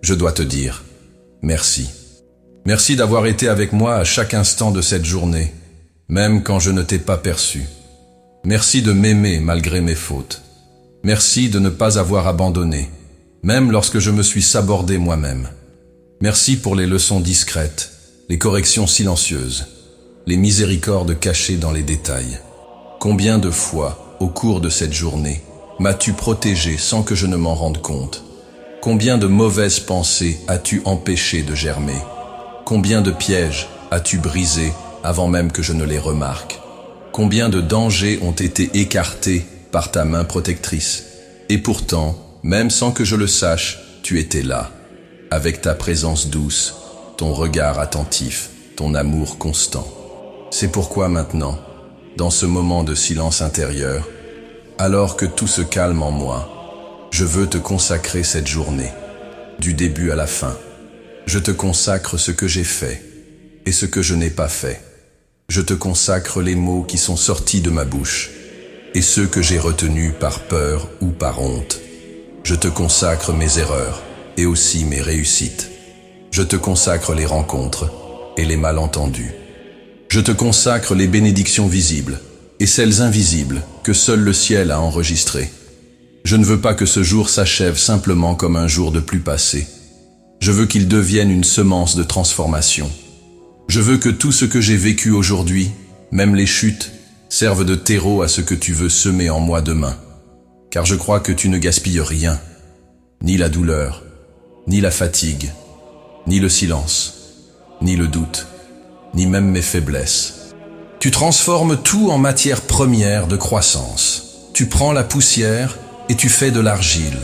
je dois te dire merci. Merci d'avoir été avec moi à chaque instant de cette journée, même quand je ne t'ai pas perçu. Merci de m'aimer malgré mes fautes. Merci de ne pas avoir abandonné, même lorsque je me suis sabordé moi-même. Merci pour les leçons discrètes, les corrections silencieuses, les miséricordes cachées dans les détails. Combien de fois, au cours de cette journée, m'as-tu protégé sans que je ne m'en rende compte? Combien de mauvaises pensées as-tu empêché de germer? Combien de pièges as-tu brisé avant même que je ne les remarque? Combien de dangers ont été écartés par ta main protectrice? Et pourtant, même sans que je le sache, tu étais là, avec ta présence douce, ton regard attentif, ton amour constant. C'est pourquoi maintenant, dans ce moment de silence intérieur, alors que tout se calme en moi, je veux te consacrer cette journée, du début à la fin. Je te consacre ce que j'ai fait et ce que je n'ai pas fait. Je te consacre les mots qui sont sortis de ma bouche et ceux que j'ai retenus par peur ou par honte. Je te consacre mes erreurs et aussi mes réussites. Je te consacre les rencontres et les malentendus. Je te consacre les bénédictions visibles et celles invisibles que seul le ciel a enregistrées. Je ne veux pas que ce jour s'achève simplement comme un jour de pluie passée. Je veux qu'il devienne une semence de transformation. Je veux que tout ce que j'ai vécu aujourd'hui, même les chutes, servent de terreau à ce que tu veux semer en moi demain. Car je crois que tu ne gaspilles rien, ni la douleur, ni la fatigue, ni le silence, ni le doute, ni même mes faiblesses. Tu transformes tout en matière première de croissance. Tu prends la poussière et tu fais de l'argile.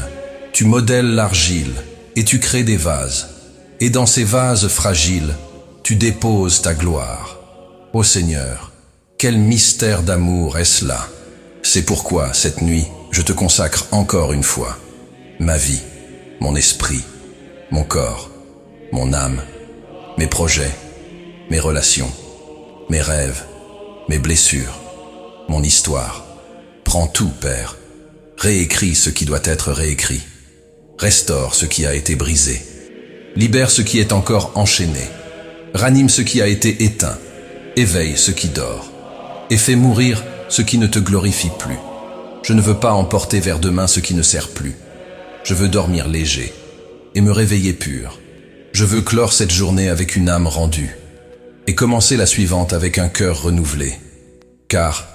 Tu modèles l'argile et tu crées des vases. Et dans ces vases fragiles, tu déposes ta gloire. Ô Seigneur, quel mystère d'amour est-ce là? C'est pourquoi, cette nuit, je te consacre encore une fois ma vie, mon esprit, mon corps, mon âme, mes projets, mes relations, mes rêves, mes blessures, mon histoire. Prends tout, Père. Réécris ce qui doit être réécrit. Restaure ce qui a été brisé. Libère ce qui est encore enchaîné. Ranime ce qui a été éteint. Éveille ce qui dort. Et fais mourir ce qui ne te glorifie plus. Je ne veux pas emporter vers demain ce qui ne sert plus. Je veux dormir léger et me réveiller pur. Je veux clore cette journée avec une âme rendue et commencer la suivante avec un cœur renouvelé. Car,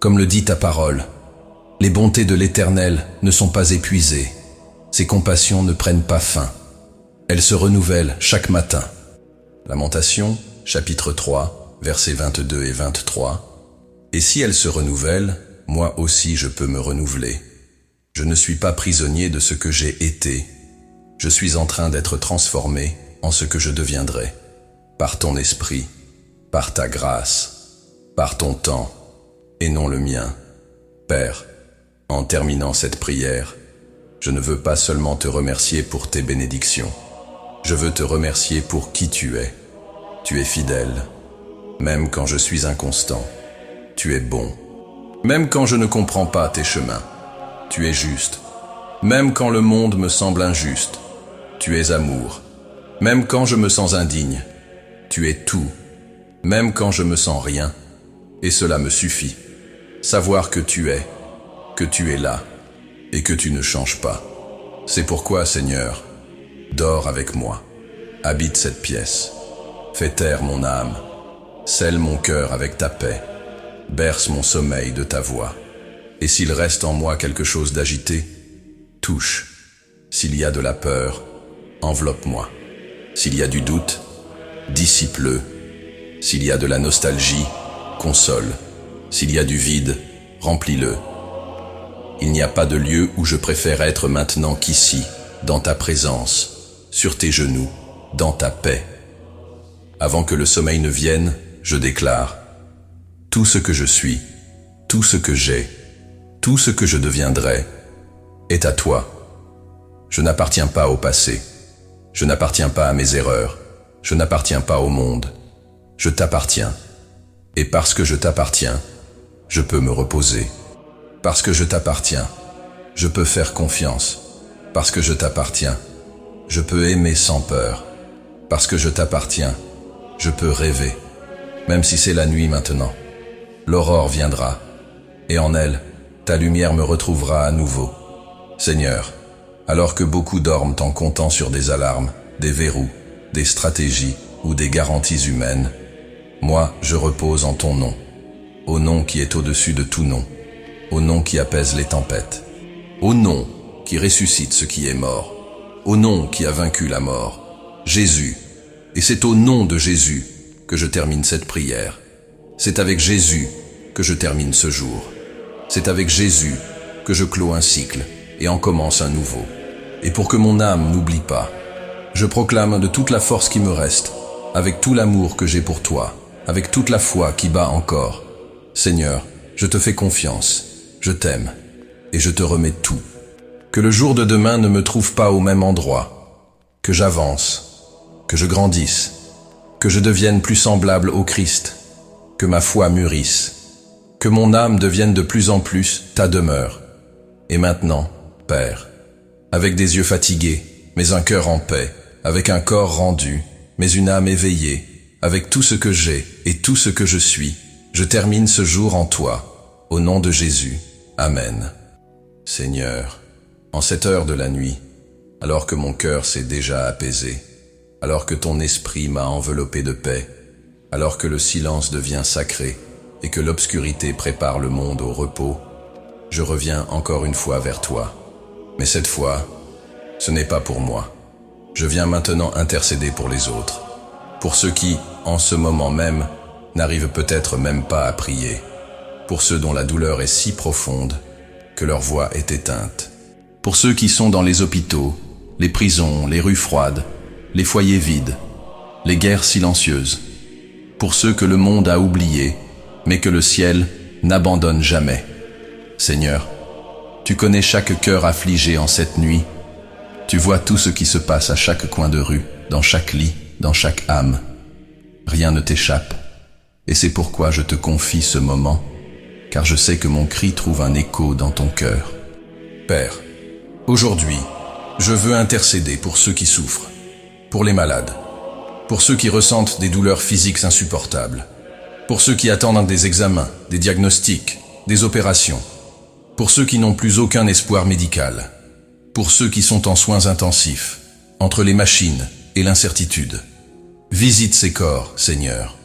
comme le dit ta parole, les bontés de l'Éternel ne sont pas épuisées. Ses compassions ne prennent pas fin. Elles se renouvellent chaque matin. Lamentation, chapitre 3, versets 22 et 23. Et si elles se renouvellent, moi aussi je peux me renouveler. Je ne suis pas prisonnier de ce que j'ai été. Je suis en train d'être transformé en ce que je deviendrai. Par ton esprit, par ta grâce, par ton temps, et non le mien. Père, en terminant cette prière, je ne veux pas seulement te remercier pour tes bénédictions. Je veux te remercier pour qui tu es. Tu es fidèle, même quand je suis inconstant. Tu es bon, même quand je ne comprends pas tes chemins. Tu es juste, même quand le monde me semble injuste. Tu es amour, même quand je me sens indigne. Tu es tout, même quand je me sens rien. Et cela me suffit. Savoir que tu es là, et que tu ne changes pas. C'est pourquoi, Seigneur, dors avec moi. Habite cette pièce. Fais taire mon âme. Scelle mon cœur avec ta paix. berce mon sommeil de ta voix. Et s'il reste en moi quelque chose d'agité, touche. S'il y a de la peur, enveloppe-moi. S'il y a du doute, dissipe-le. S'il y a de la nostalgie, console. S'il y a du vide, remplis-le. Il n'y a pas de lieu où je préfère être maintenant qu'ici, dans ta présence, sur tes genoux, dans ta paix. Avant que le sommeil ne vienne, je déclare: tout ce que je suis, tout ce que j'ai, tout ce que je deviendrai, est à toi. Je n'appartiens pas au passé, je n'appartiens pas à mes erreurs, je n'appartiens pas au monde, je t'appartiens. Et parce que je t'appartiens, je peux me reposer. Parce que je t'appartiens, je peux faire confiance. Parce que je t'appartiens, je peux aimer sans peur. Parce que je t'appartiens, je peux rêver. Même si c'est la nuit maintenant, l'aurore viendra, et en elle, ta lumière me retrouvera à nouveau. Seigneur, alors que beaucoup dorment en comptant sur des alarmes, des verrous, des stratégies ou des garanties humaines, moi, je repose en ton nom, au nom qui est au-dessus de tout nom, au nom qui apaise les tempêtes, au nom qui ressuscite ce qui est mort, au nom qui a vaincu la mort, Jésus. Et c'est au nom de Jésus que je termine cette prière. C'est avec Jésus que je termine ce jour. C'est avec Jésus que je clôt un cycle et en commence un nouveau. Et pour que mon âme n'oublie pas, je proclame de toute la force qui me reste, avec tout l'amour que j'ai pour toi, avec toute la foi qui bat encore: Seigneur, je te fais confiance, je t'aime, et je te remets tout. Que le jour de demain ne me trouve pas au même endroit, que j'avance, que je grandisse, que je devienne plus semblable au Christ, que ma foi mûrisse, que mon âme devienne de plus en plus ta demeure. Et maintenant, Père, avec des yeux fatigués, mais un cœur en paix, avec un corps rendu, mais une âme éveillée, avec tout ce que j'ai et tout ce que je suis, je termine ce jour en toi, au nom de Jésus. Amen. Seigneur, en cette heure de la nuit, alors que mon cœur s'est déjà apaisé, alors que ton esprit m'a enveloppé de paix, alors que le silence devient sacré et que l'obscurité prépare le monde au repos, je reviens encore une fois vers toi. Mais cette fois, ce n'est pas pour moi. Je viens maintenant intercéder pour les autres, pour ceux qui, en ce moment même, n'arrivent peut-être même pas à prier, pour ceux dont la douleur est si profonde que leur voix est éteinte, pour ceux qui sont dans les hôpitaux, les prisons, les rues froides, les foyers vides, les guerres silencieuses, pour ceux que le monde a oubliés, mais que le ciel n'abandonne jamais. Seigneur, tu connais chaque cœur affligé en cette nuit. Tu vois tout ce qui se passe à chaque coin de rue, dans chaque lit, dans chaque âme. Rien ne t'échappe, et c'est pourquoi je te confie ce moment, car je sais que mon cri trouve un écho dans ton cœur. Père, aujourd'hui, je veux intercéder pour ceux qui souffrent, pour les malades, pour ceux qui ressentent des douleurs physiques insupportables, pour ceux qui attendent des examens, des diagnostics, des opérations, pour ceux qui n'ont plus aucun espoir médical, pour ceux qui sont en soins intensifs, entre les machines et l'incertitude. Visite ces corps, Seigneur.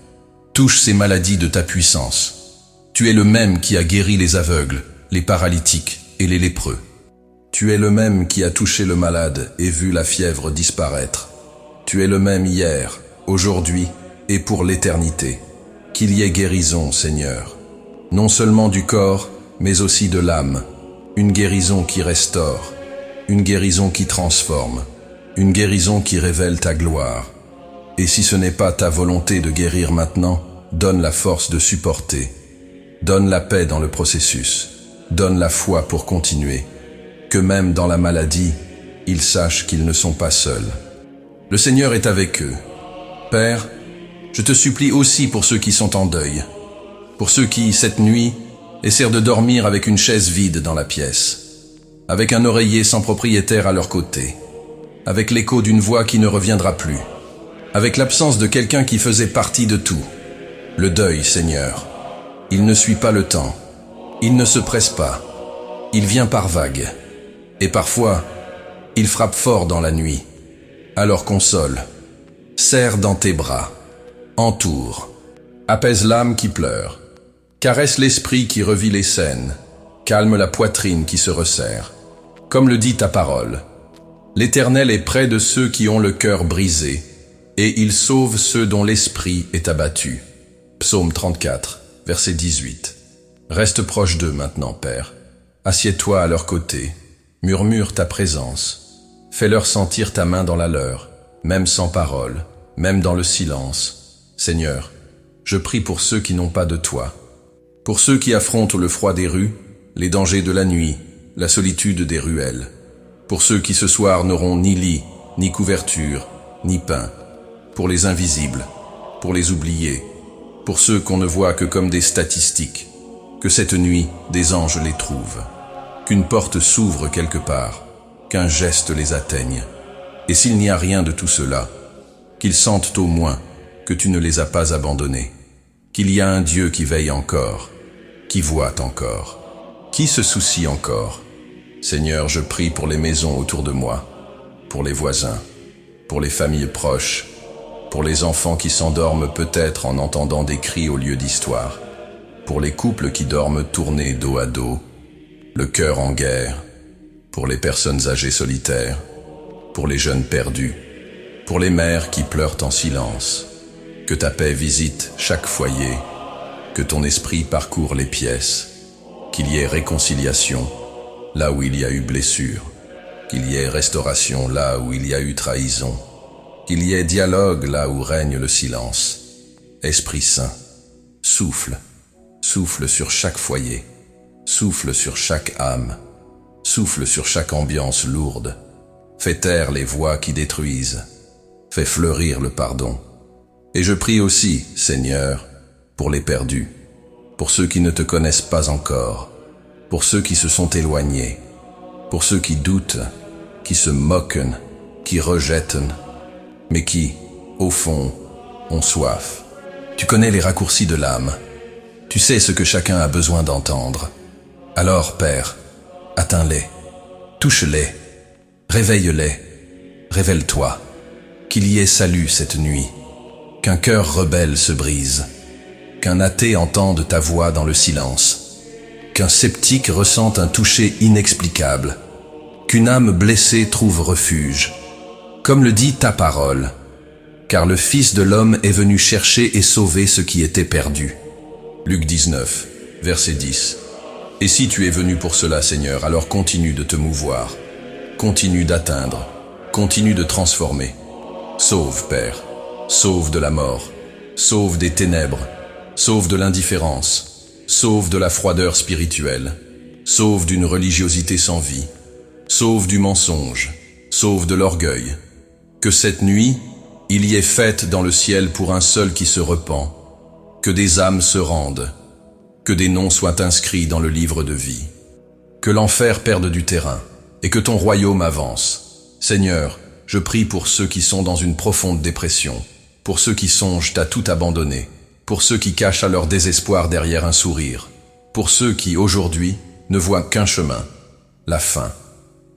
Touche ces maladies de ta puissance. Tu es le même qui a guéri les aveugles, les paralytiques et les lépreux. Tu es le même qui a touché le malade et vu la fièvre disparaître. Tu es le même hier, aujourd'hui et pour l'éternité. Qu'il y ait guérison, Seigneur. Non seulement du corps, mais aussi de l'âme. Une guérison qui restaure. Une guérison qui transforme. Une guérison qui révèle ta gloire. Et si ce n'est pas ta volonté de guérir maintenant, donne la force de supporter. Donne la paix dans le processus. Donne la foi pour continuer. Que même dans la maladie, ils sachent qu'ils ne sont pas seuls. Le Seigneur est avec eux. Père, je te supplie aussi pour ceux qui sont en deuil. Pour ceux qui, cette nuit, essaient de dormir avec une chaise vide dans la pièce. Avec un oreiller sans propriétaire à leur côté. Avec l'écho d'une voix qui ne reviendra plus. Avec l'absence de quelqu'un qui faisait partie de tout. Le deuil, Seigneur. Il ne suit pas le temps. Il ne se presse pas. Il vient par vagues. Et parfois, il frappe fort dans la nuit. Alors console. Serre dans tes bras. Entoure. Apaise l'âme qui pleure. Caresse l'esprit qui revit les scènes, calme la poitrine qui se resserre. Comme le dit ta parole, l'Éternel est près de ceux qui ont le cœur brisé, et il sauve ceux dont l'esprit est abattu. Psaume 34, verset 18. Reste proche d'eux maintenant, Père. Assieds-toi à leur côté, murmure ta présence. Fais-leur sentir ta main dans la leur, même sans parole, même dans le silence. Seigneur, je prie pour ceux qui n'ont pas de toi, pour ceux qui affrontent le froid des rues, les dangers de la nuit, la solitude des ruelles, pour ceux qui ce soir n'auront ni lit, ni couverture, ni pain, pour les invisibles, pour les oubliés, pour ceux qu'on ne voit que comme des statistiques, que cette nuit, des anges les trouvent, qu'une porte s'ouvre quelque part, qu'un geste les atteigne. Et s'il n'y a rien de tout cela, qu'ils sentent au moins que tu ne les as pas abandonnés, qu'il y a un Dieu qui veille encore, qui voit encore, qui se soucie encore. Seigneur, je prie pour les maisons autour de moi, pour les voisins, pour les familles proches, pour les enfants qui s'endorment peut-être en entendant des cris au lieu d'histoire, pour les couples qui dorment tournés dos à dos, le cœur en guerre, pour les personnes âgées solitaires, pour les jeunes perdus, pour les mères qui pleurent en silence. Que ta paix visite chaque foyer, que ton esprit parcourt les pièces, qu'il y ait réconciliation là où il y a eu blessure, qu'il y ait restauration là où il y a eu trahison, qu'il y ait dialogue là où règne le silence. Esprit Saint, souffle, souffle sur chaque foyer, souffle sur chaque âme, souffle sur chaque ambiance lourde, fais taire les voix qui détruisent, fais fleurir le pardon. Et je prie aussi, Seigneur, pour les perdus, pour ceux qui ne te connaissent pas encore, pour ceux qui se sont éloignés, pour ceux qui doutent, qui se moquent, qui rejettent, mais qui, au fond, ont soif. Tu connais les raccourcis de l'âme, tu sais ce que chacun a besoin d'entendre. Alors, Père, atteins-les, touche-les, réveille-les, révèle-toi, qu'il y ait salut cette nuit, qu'un cœur rebelle se brise, qu'un athée entende ta voix dans le silence, qu'un sceptique ressente un toucher inexplicable, qu'une âme blessée trouve refuge, comme le dit ta parole, car le Fils de l'homme est venu chercher et sauver ce qui était perdu. Luc 19, verset 10. Et si tu es venu pour cela, Seigneur, alors continue de te mouvoir, continue d'atteindre, continue de transformer. Sauve, Père, sauve de la mort, sauve des ténèbres, sauve de l'indifférence, sauve de la froideur spirituelle, sauve d'une religiosité sans vie, sauve du mensonge, sauve de l'orgueil. Que cette nuit, il y ait fête dans le ciel pour un seul qui se repent, que des âmes se rendent, que des noms soient inscrits dans le livre de vie, que l'enfer perde du terrain et que ton royaume avance. Seigneur, je prie pour ceux qui sont dans une profonde dépression, pour ceux qui songent à tout abandonner, pour ceux qui cachent à leur désespoir derrière un sourire, pour ceux qui, aujourd'hui, ne voient qu'un chemin, la fin.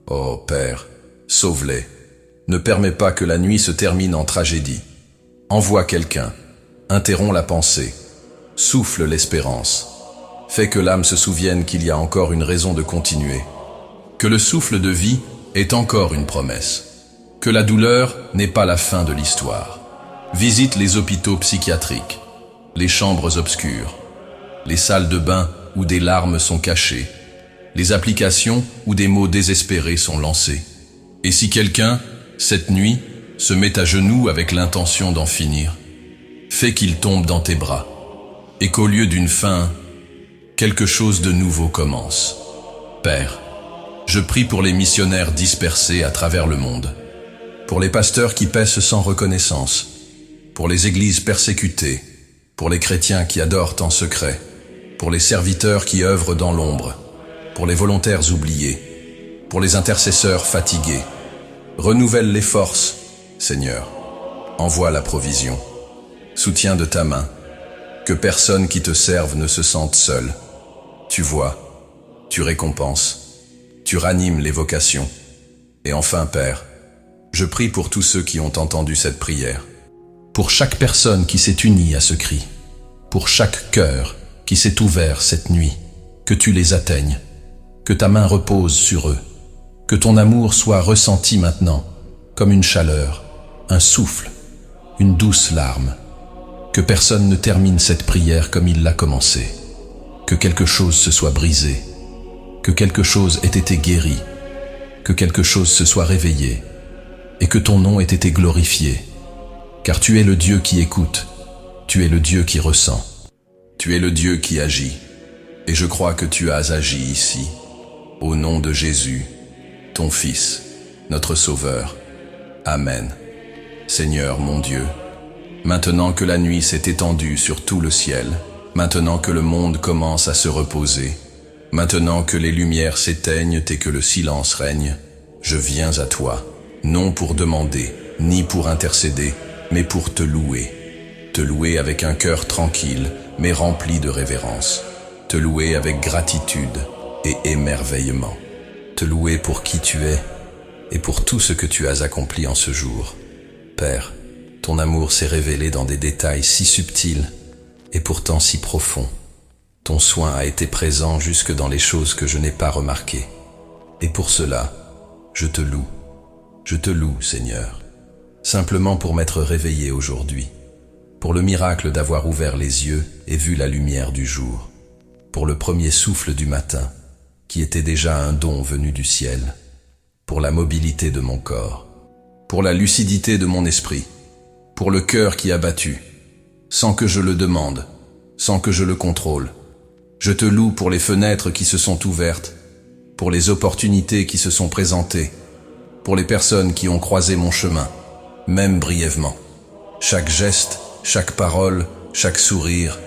Oh Père, sauve-les. Ne permets pas que la nuit se termine en tragédie. Envoie quelqu'un, interromps la pensée, souffle l'espérance. Fais que l'âme se souvienne qu'il y a encore une raison de continuer, que le souffle de vie est encore une promesse, que la douleur n'est pas la fin de l'histoire. Visite les hôpitaux psychiatriques, les chambres obscures, les salles de bain où des larmes sont cachées, les applications où des mots désespérés sont lancés. Et si quelqu'un, cette nuit, se met à genoux avec l'intention d'en finir, fais qu'il tombe dans tes bras, et qu'au lieu d'une fin, quelque chose de nouveau commence. Père, je prie pour les missionnaires dispersés à travers le monde, pour les pasteurs qui paissent sans reconnaissance, pour les églises persécutées, pour les chrétiens qui adorent en secret, pour les serviteurs qui œuvrent dans l'ombre, pour les volontaires oubliés, pour les intercesseurs fatigués. Renouvelle les forces, Seigneur. Envoie la provision. Soutiens de ta main. Que personne qui te serve ne se sente seul. Tu vois, tu récompenses, tu ranimes les vocations. Et enfin, Père, je prie pour tous ceux qui ont entendu cette prière, pour chaque personne qui s'est unie à ce cri, pour chaque cœur qui s'est ouvert cette nuit, que tu les atteignes, que ta main repose sur eux, que ton amour soit ressenti maintenant, comme une chaleur, un souffle, une douce larme. Que personne ne termine cette prière comme il l'a commencée. Que quelque chose se soit brisé, que quelque chose ait été guéri, que quelque chose se soit réveillé, et que ton nom ait été glorifié. Car tu es le Dieu qui écoute, tu es le Dieu qui ressent, tu es le Dieu qui agit. Et je crois que tu as agi ici, au nom de Jésus, ton Fils, notre Sauveur. Amen. Seigneur mon Dieu, maintenant que la nuit s'est étendue sur tout le ciel, maintenant que le monde commence à se reposer, maintenant que les lumières s'éteignent et que le silence règne, je viens à toi, non pour demander, ni pour intercéder, mais pour te louer avec un cœur tranquille, mais rempli de révérence, te louer avec gratitude et émerveillement, te louer pour qui tu es et pour tout ce que tu as accompli en ce jour. Père, ton amour s'est révélé dans des détails si subtils et pourtant si profonds. Ton soin a été présent jusque dans les choses que je n'ai pas remarquées. Et pour cela, je te loue, Seigneur, simplement pour m'être réveillé aujourd'hui, pour le miracle d'avoir ouvert les yeux et vu la lumière du jour, pour le premier souffle du matin, qui était déjà un don venu du ciel, pour la mobilité de mon corps, pour la lucidité de mon esprit, pour le cœur qui a battu, sans que je le demande, sans que je le contrôle. Je te loue pour les fenêtres qui se sont ouvertes, pour les opportunités qui se sont présentées, pour les personnes qui ont croisé mon chemin, même brièvement. Chaque geste, chaque parole, chaque sourire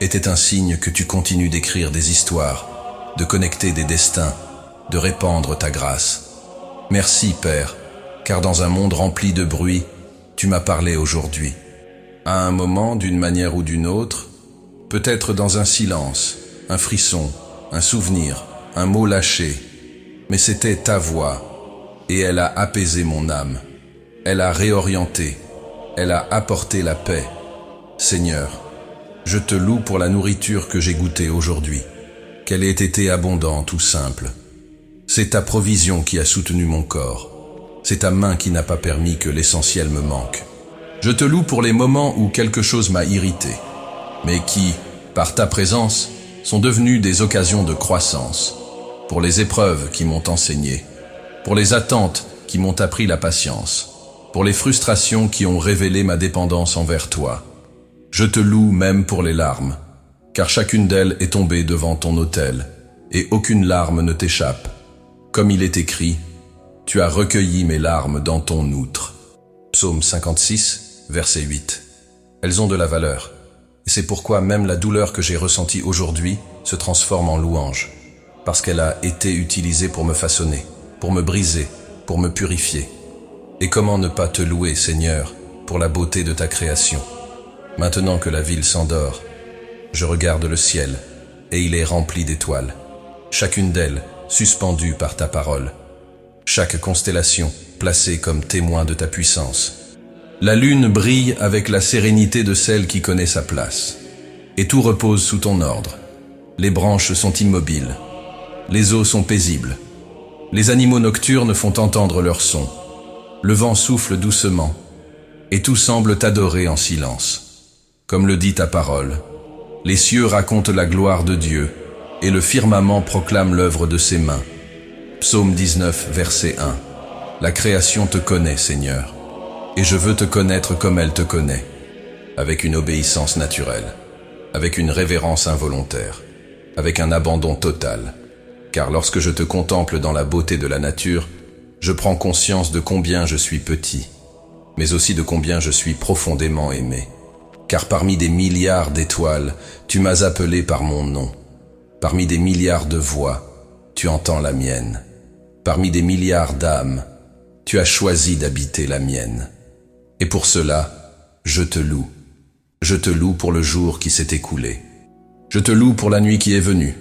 était un signe que tu continues d'écrire des histoires, de connecter des destins, de répandre ta grâce. Merci, Père, car dans un monde rempli de bruit, tu m'as parlé aujourd'hui. À un moment, d'une manière ou d'une autre, peut-être dans un silence, un frisson, un souvenir, un mot lâché, mais c'était ta voix, et elle a apaisé mon âme. Elle a réorienté, elle a apporté la paix. Seigneur, je te loue pour la nourriture que j'ai goûtée aujourd'hui, qu'elle ait été abondante ou simple. C'est ta provision qui a soutenu mon corps. C'est ta main qui n'a pas permis que l'essentiel me manque. Je te loue pour les moments où quelque chose m'a irrité, mais qui, par ta présence, sont devenus des occasions de croissance, pour les épreuves qui m'ont enseigné, pour les attentes qui m'ont appris la patience, pour les frustrations qui ont révélé ma dépendance envers toi. Je te loue même pour les larmes, car chacune d'elles est tombée devant ton autel, et aucune larme ne t'échappe. Comme il est écrit, tu as recueilli mes larmes dans ton outre. Psaume 56, verset 8. Elles ont de la valeur, et c'est pourquoi même la douleur que j'ai ressentie aujourd'hui se transforme en louange, parce qu'elle a été utilisée pour me façonner, pour me briser, pour me purifier. Et comment ne pas te louer, Seigneur, pour la beauté de ta création? Maintenant que la ville s'endort, je regarde le ciel, et il est rempli d'étoiles, chacune d'elles suspendue par ta parole, chaque constellation placée comme témoin de ta puissance. La lune brille avec la sérénité de celle qui connaît sa place, et tout repose sous ton ordre. Les branches sont immobiles, les eaux sont paisibles, les animaux nocturnes font entendre leur son, le vent souffle doucement, et tout semble t'adorer en silence. Comme le dit ta parole, les cieux racontent la gloire de Dieu, et le firmament proclame l'œuvre de ses mains. Psaume 19, verset 1. La création te connaît, Seigneur, et je veux te connaître comme elle te connaît, avec une obéissance naturelle, avec une révérence involontaire, avec un abandon total. Car lorsque je te contemple dans la beauté de la nature, je prends conscience de combien je suis petit, mais aussi de combien je suis profondément aimé. Car parmi des milliards d'étoiles, tu m'as appelé par mon nom. Parmi des milliards de voix, tu entends la mienne. Parmi des milliards d'âmes, tu as choisi d'habiter la mienne. Et pour cela, je te loue. Je te loue pour le jour qui s'est écoulé. Je te loue pour la nuit qui est venue.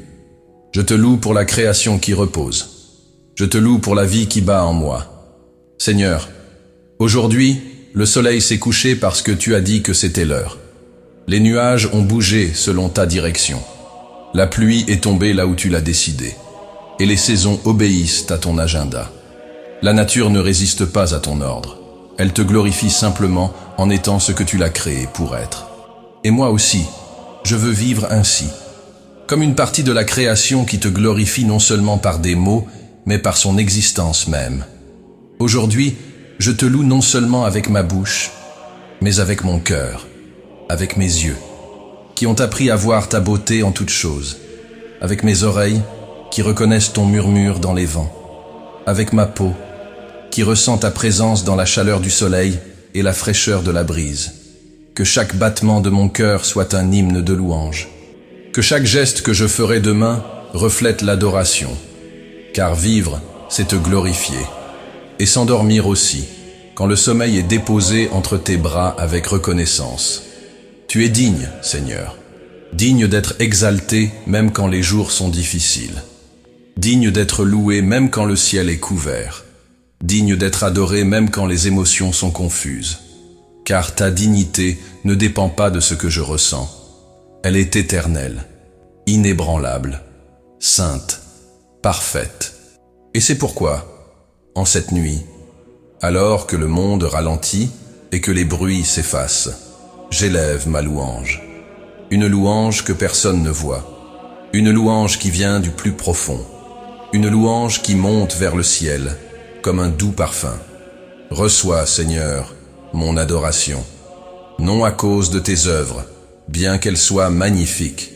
Je te loue pour la création qui repose. Je te loue pour la vie qui bat en moi. Seigneur, aujourd'hui, le soleil s'est couché parce que tu as dit que c'était l'heure. Les nuages ont bougé selon ta direction. La pluie est tombée là où tu l'as décidé, et les saisons obéissent à ton agenda. La nature ne résiste pas à ton ordre. Elle te glorifie simplement en étant ce que tu l'as créé pour être. Et moi aussi, je veux vivre ainsi, comme une partie de la création qui te glorifie non seulement par des mots, mais par son existence même. Aujourd'hui, je te loue non seulement avec ma bouche, mais avec mon cœur, avec mes yeux, qui ont appris à voir ta beauté en toutes choses, avec mes oreilles, qui reconnaissent ton murmure dans les vents, avec ma peau, qui ressent ta présence dans la chaleur du soleil et la fraîcheur de la brise. Que chaque battement de mon cœur soit un hymne de louange. Que chaque geste que je ferai demain reflète l'adoration. Car vivre, c'est te glorifier. Et s'endormir aussi, quand le sommeil est déposé entre tes bras avec reconnaissance. Tu es digne, Seigneur. Digne d'être exalté même quand les jours sont difficiles. Digne d'être loué même quand le ciel est couvert. Digne d'être adoré même quand les émotions sont confuses. Car ta dignité ne dépend pas de ce que je ressens. Elle est éternelle, inébranlable, sainte, parfaite. Et c'est pourquoi, en cette nuit, alors que le monde ralentit et que les bruits s'effacent, j'élève ma louange. Une louange que personne ne voit. Une louange qui vient du plus profond. Une louange qui monte vers le ciel, comme un doux parfum. Reçois, Seigneur, mon adoration. Non à cause de tes œuvres, bien qu'elles soient magnifiques,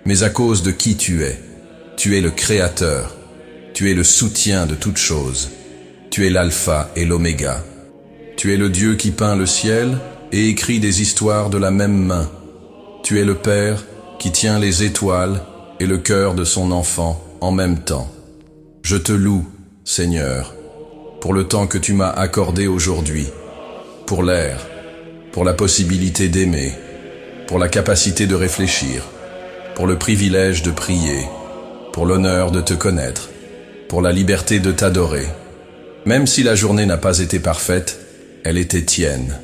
mais à cause de qui tu es. Tu es le Créateur. Tu es le soutien de toutes choses. Tu es l'alpha et l'oméga. Tu es le Dieu qui peint le ciel et écrit des histoires de la même main. Tu es le Père qui tient les étoiles et le cœur de son enfant en même temps. Je te loue, Seigneur, pour le temps que tu m'as accordé aujourd'hui, pour l'air, pour la possibilité d'aimer, pour la capacité de réfléchir, pour le privilège de prier, pour l'honneur de te connaître, pour la liberté de t'adorer. Même si la journée n'a pas été parfaite, elle était tienne.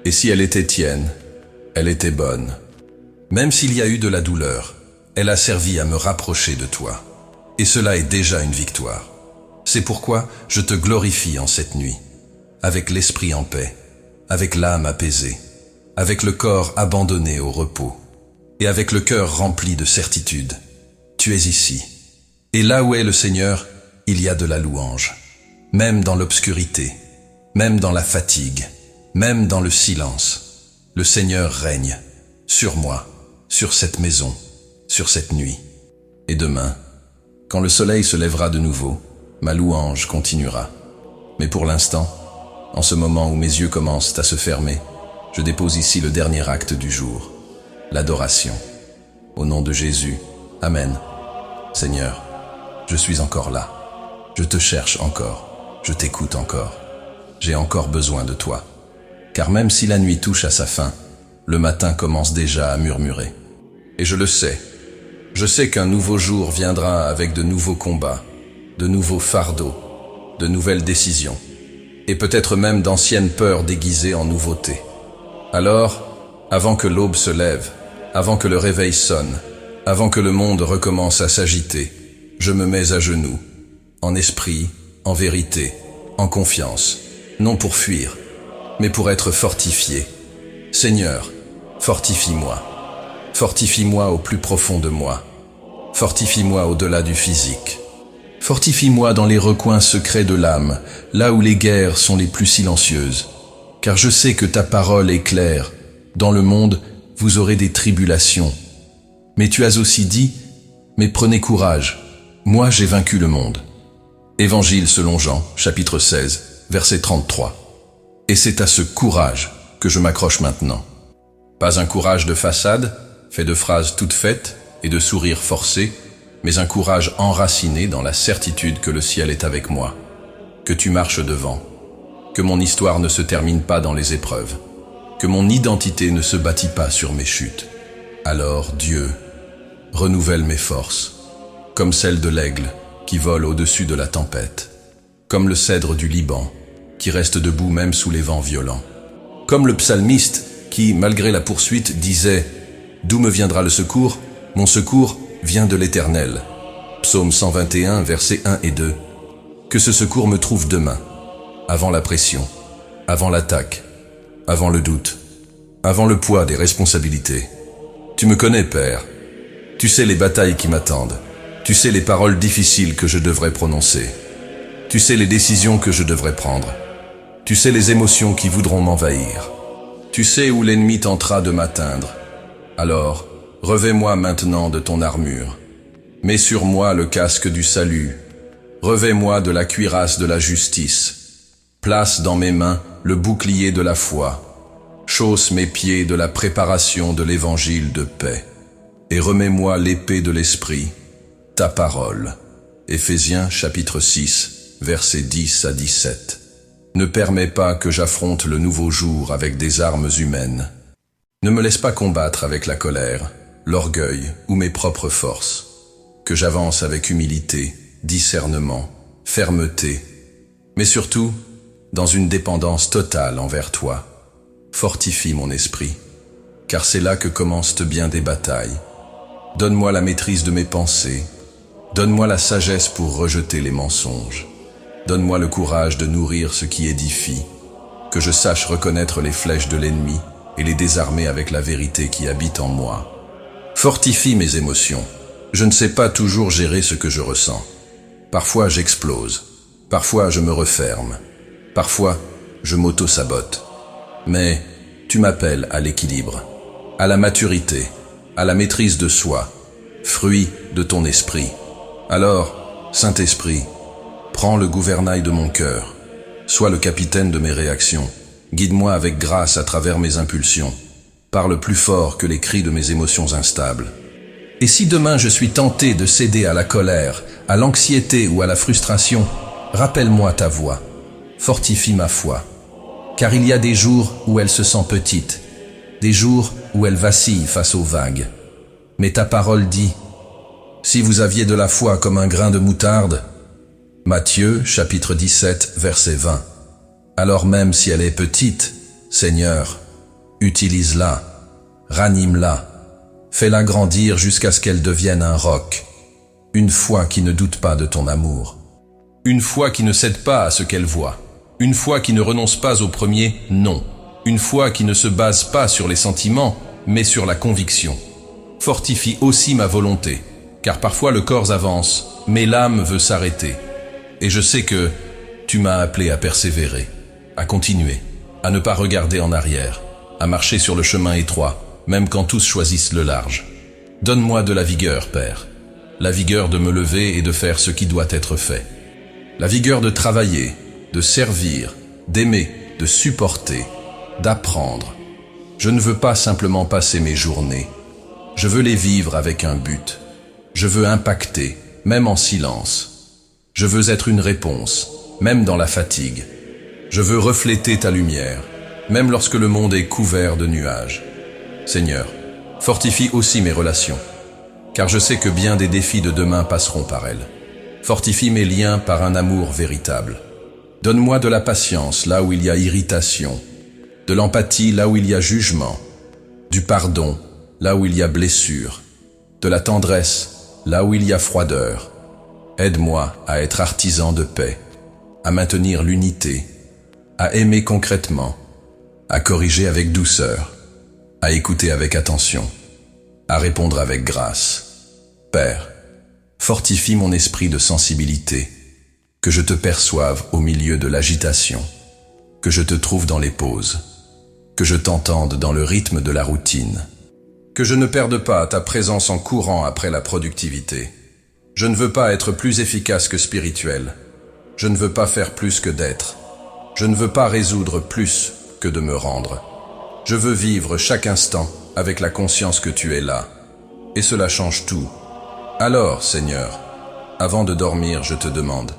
Et si elle était tienne, elle était bonne. Même s'il y a eu de la douleur, elle a servi à me rapprocher de toi. Et cela est déjà une victoire. C'est pourquoi je te glorifie en cette nuit, avec l'esprit en paix, avec l'âme apaisée, avec le corps abandonné au repos, et avec le cœur rempli de certitude. Tu es ici. Et là où est le Seigneur, il y a de la louange. Même dans l'obscurité, même dans la fatigue, même dans le silence, le Seigneur règne sur moi, sur cette maison, sur cette nuit. Et demain, quand le soleil se lèvera de nouveau, ma louange continuera. Mais pour l'instant, en ce moment où mes yeux commencent à se fermer, je dépose ici le dernier acte du jour, l'adoration. Au nom de Jésus, Amen. Seigneur, je suis encore là. Je te cherche encore. Je t'écoute encore. J'ai encore besoin de toi. Car même si la nuit touche à sa fin, le matin commence déjà à murmurer. Et je le sais. Je sais qu'un nouveau jour viendra avec de nouveaux combats, de nouveaux fardeaux, de nouvelles décisions, et peut-être même d'anciennes peurs déguisées en nouveautés. Alors, avant que l'aube se lève, avant que le réveil sonne, avant que le monde recommence à s'agiter, je me mets à genoux, en esprit, en vérité, en confiance, non pour fuir, mais pour être fortifié. Seigneur, fortifie-moi. Fortifie-moi au plus profond de moi. Fortifie-moi au-delà du physique. Fortifie-moi dans les recoins secrets de l'âme, là où les guerres sont les plus silencieuses. Car je sais que ta parole est claire. Dans le monde, vous aurez des tribulations. Mais tu as aussi dit, mais prenez courage, moi j'ai vaincu le monde. Évangile selon Jean, chapitre 16, verset 33. Et c'est à ce courage que je m'accroche maintenant. Pas un courage de façade, fait de phrases toutes faites et de sourires forcés, mais un courage enraciné dans la certitude que le ciel est avec moi, que tu marches devant, que mon histoire ne se termine pas dans les épreuves, que mon identité ne se bâtit pas sur mes chutes. Alors, Dieu, renouvelle mes forces, comme celles de l'aigle qui vole au-dessus de la tempête, comme le cèdre du Liban qui reste debout même sous les vents violents, comme le psalmiste qui, malgré la poursuite, disait « D'où me viendra le secours ? Mon secours vient de l'Éternel. Psaume 121, versets 1 et 2. Que ce secours me trouve demain, avant la pression, avant l'attaque, avant le doute, avant le poids des responsabilités. Tu me connais, Père. Tu sais les batailles qui m'attendent. Tu sais les paroles difficiles que je devrais prononcer. Tu sais les décisions que je devrais prendre. Tu sais les émotions qui voudront m'envahir. Tu sais où l'ennemi tentera de m'atteindre. Alors, revêt-moi maintenant de ton armure. Mets sur moi le casque du salut. Revêt-moi de la cuirasse de la justice. Place dans mes mains le bouclier de la foi. Chausse mes pieds de la préparation de l'évangile de paix. Et remets-moi l'épée de l'esprit, ta parole. Éphésiens chapitre 6, versets 10 à 17. Ne permets pas que j'affronte le nouveau jour avec des armes humaines. Ne me laisse pas combattre avec la colère, l'orgueil ou mes propres forces. Que j'avance avec humilité, discernement, fermeté, mais surtout dans une dépendance totale envers toi. Fortifie mon esprit, car c'est là que commencent bien des batailles. Donne-moi la maîtrise de mes pensées. Donne-moi la sagesse pour rejeter les mensonges. Donne-moi le courage de nourrir ce qui édifie, que je sache reconnaître les flèches de l'ennemi et les désarmer avec la vérité qui habite en moi. Fortifie mes émotions. Je ne sais pas toujours gérer ce que je ressens. Parfois j'explose, parfois je me referme, parfois je m'auto-sabote. Mais tu m'appelles à l'équilibre, à la maturité, à la maîtrise de soi, fruit de ton esprit. Alors, Saint-Esprit, prends le gouvernail de mon cœur, sois le capitaine de mes réactions, guide-moi avec grâce à travers mes impulsions, parle plus fort que les cris de mes émotions instables. Et si demain je suis tenté de céder à la colère, à l'anxiété ou à la frustration, rappelle-moi ta voix, fortifie ma foi. Car il y a des jours où elle se sent petite, des jours où elle vacille face aux vagues. Mais ta parole dit, si vous aviez de la foi comme un grain de moutarde, Matthieu, chapitre 17, verset 20. Alors même si elle est petite, Seigneur, utilise-la, ranime-la, fais-la grandir jusqu'à ce qu'elle devienne un roc, une foi qui ne doute pas de ton amour, une foi qui ne cède pas à ce qu'elle voit, une foi qui ne renonce pas au premier non, une foi qui ne se base pas sur les sentiments, mais sur la conviction. Fortifie aussi ma volonté, car parfois le corps avance, mais l'âme veut s'arrêter. Et je sais que tu m'as appelé à persévérer, à continuer, à ne pas regarder en arrière, à marcher sur le chemin étroit, même quand tous choisissent le large. Donne-moi de la vigueur, Père, la vigueur de me lever et de faire ce qui doit être fait. La vigueur de travailler, de servir, d'aimer, de supporter, d'apprendre. Je ne veux pas simplement passer mes journées. Je veux les vivre avec un but. Je veux impacter, même en silence. Je veux être une réponse, même dans la fatigue. Je veux refléter ta lumière, même lorsque le monde est couvert de nuages. Seigneur, fortifie aussi mes relations, car je sais que bien des défis de demain passeront par elles. Fortifie mes liens par un amour véritable. Donne-moi de la patience là où il y a irritation, de l'empathie là où il y a jugement, du pardon là où il y a blessure, de la tendresse là où il y a froideur. Aide-moi à être artisan de paix, à maintenir l'unité, à aimer concrètement, à corriger avec douceur, à écouter avec attention, à répondre avec grâce. Père, fortifie mon esprit de sensibilité, que je te perçoive au milieu de l'agitation, que je te trouve dans les pauses, que je t'entende dans le rythme de la routine, que je ne perde pas ta présence en courant après la productivité. Je ne veux pas être plus efficace que spirituel. Je ne veux pas faire plus que d'être. Je ne veux pas résoudre plus que de me rendre. Je veux vivre chaque instant avec la conscience que tu es là. Et cela change tout. Alors, Seigneur, avant de dormir, je te demande,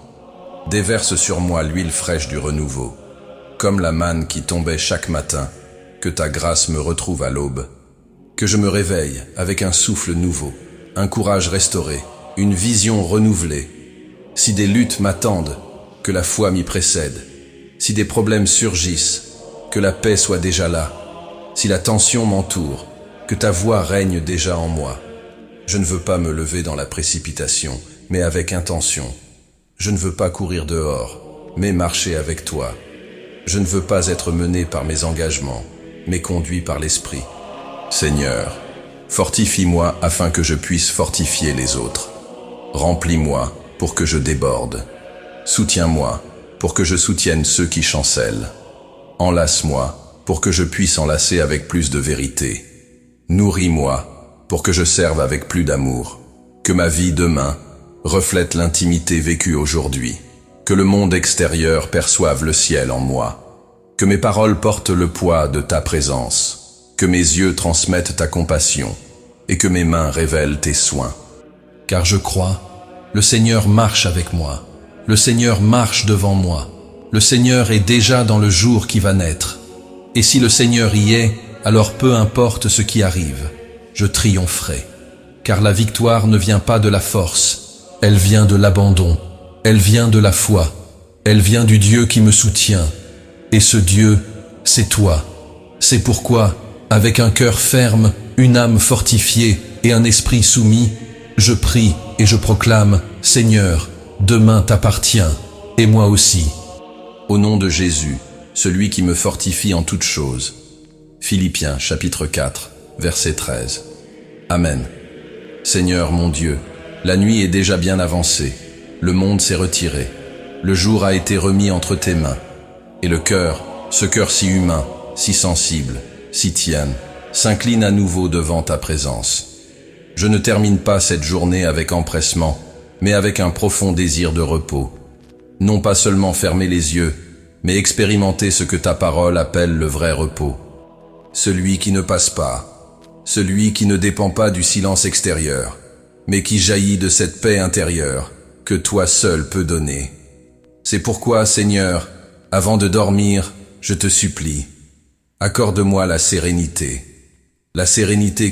déverse sur moi l'huile fraîche du renouveau, comme la manne qui tombait chaque matin, que ta grâce me retrouve à l'aube, que je me réveille avec un souffle nouveau, un courage restauré, une vision renouvelée. Si des luttes m'attendent, que la foi m'y précède. Si des problèmes surgissent, que la paix soit déjà là. Si la tension m'entoure, que ta voix règne déjà en moi. Je ne veux pas me lever dans la précipitation, mais avec intention. Je ne veux pas courir dehors, mais marcher avec toi. Je ne veux pas être mené par mes engagements, mais conduit par l'Esprit. Seigneur, fortifie-moi afin que je puisse fortifier les autres. Remplis-moi pour que je déborde. Soutiens-moi pour que je soutienne ceux qui chancellent. Enlace-moi pour que je puisse enlacer avec plus de vérité. Nourris-moi pour que je serve avec plus d'amour. Que ma vie demain reflète l'intimité vécue aujourd'hui. Que le monde extérieur perçoive le ciel en moi. Que mes paroles portent le poids de ta présence. Que mes yeux transmettent ta compassion et que mes mains révèlent tes soins. Car je crois, le Seigneur marche avec moi. Le Seigneur marche devant moi. Le Seigneur est déjà dans le jour qui va naître. Et si le Seigneur y est, alors peu importe ce qui arrive, je triompherai. Car la victoire ne vient pas de la force, elle vient de l'abandon, elle vient de la foi, elle vient du Dieu qui me soutient. Et ce Dieu, c'est toi. C'est pourquoi, avec un cœur ferme, une âme fortifiée et un esprit soumis, je prie et je proclame, Seigneur, demain t'appartient, et moi aussi. Au nom de Jésus, celui qui me fortifie en toutes choses. Philippiens chapitre 4, verset 13. Amen. Seigneur mon Dieu, la nuit est déjà bien avancée, le monde s'est retiré, le jour a été remis entre tes mains, et le cœur, ce cœur si humain, si sensible, si tierno, s'incline à nouveau devant ta présence. Je ne termine pas cette journée avec empressement, mais avec un profond désir de repos. Non pas seulement fermer les yeux, mais expérimenter ce que ta parole appelle le vrai repos. Celui qui ne passe pas, celui qui ne dépend pas du silence extérieur, mais qui jaillit de cette paix intérieure que toi seul peux donner. C'est pourquoi, Seigneur, avant de dormir, je te supplie, accorde-moi la sérénité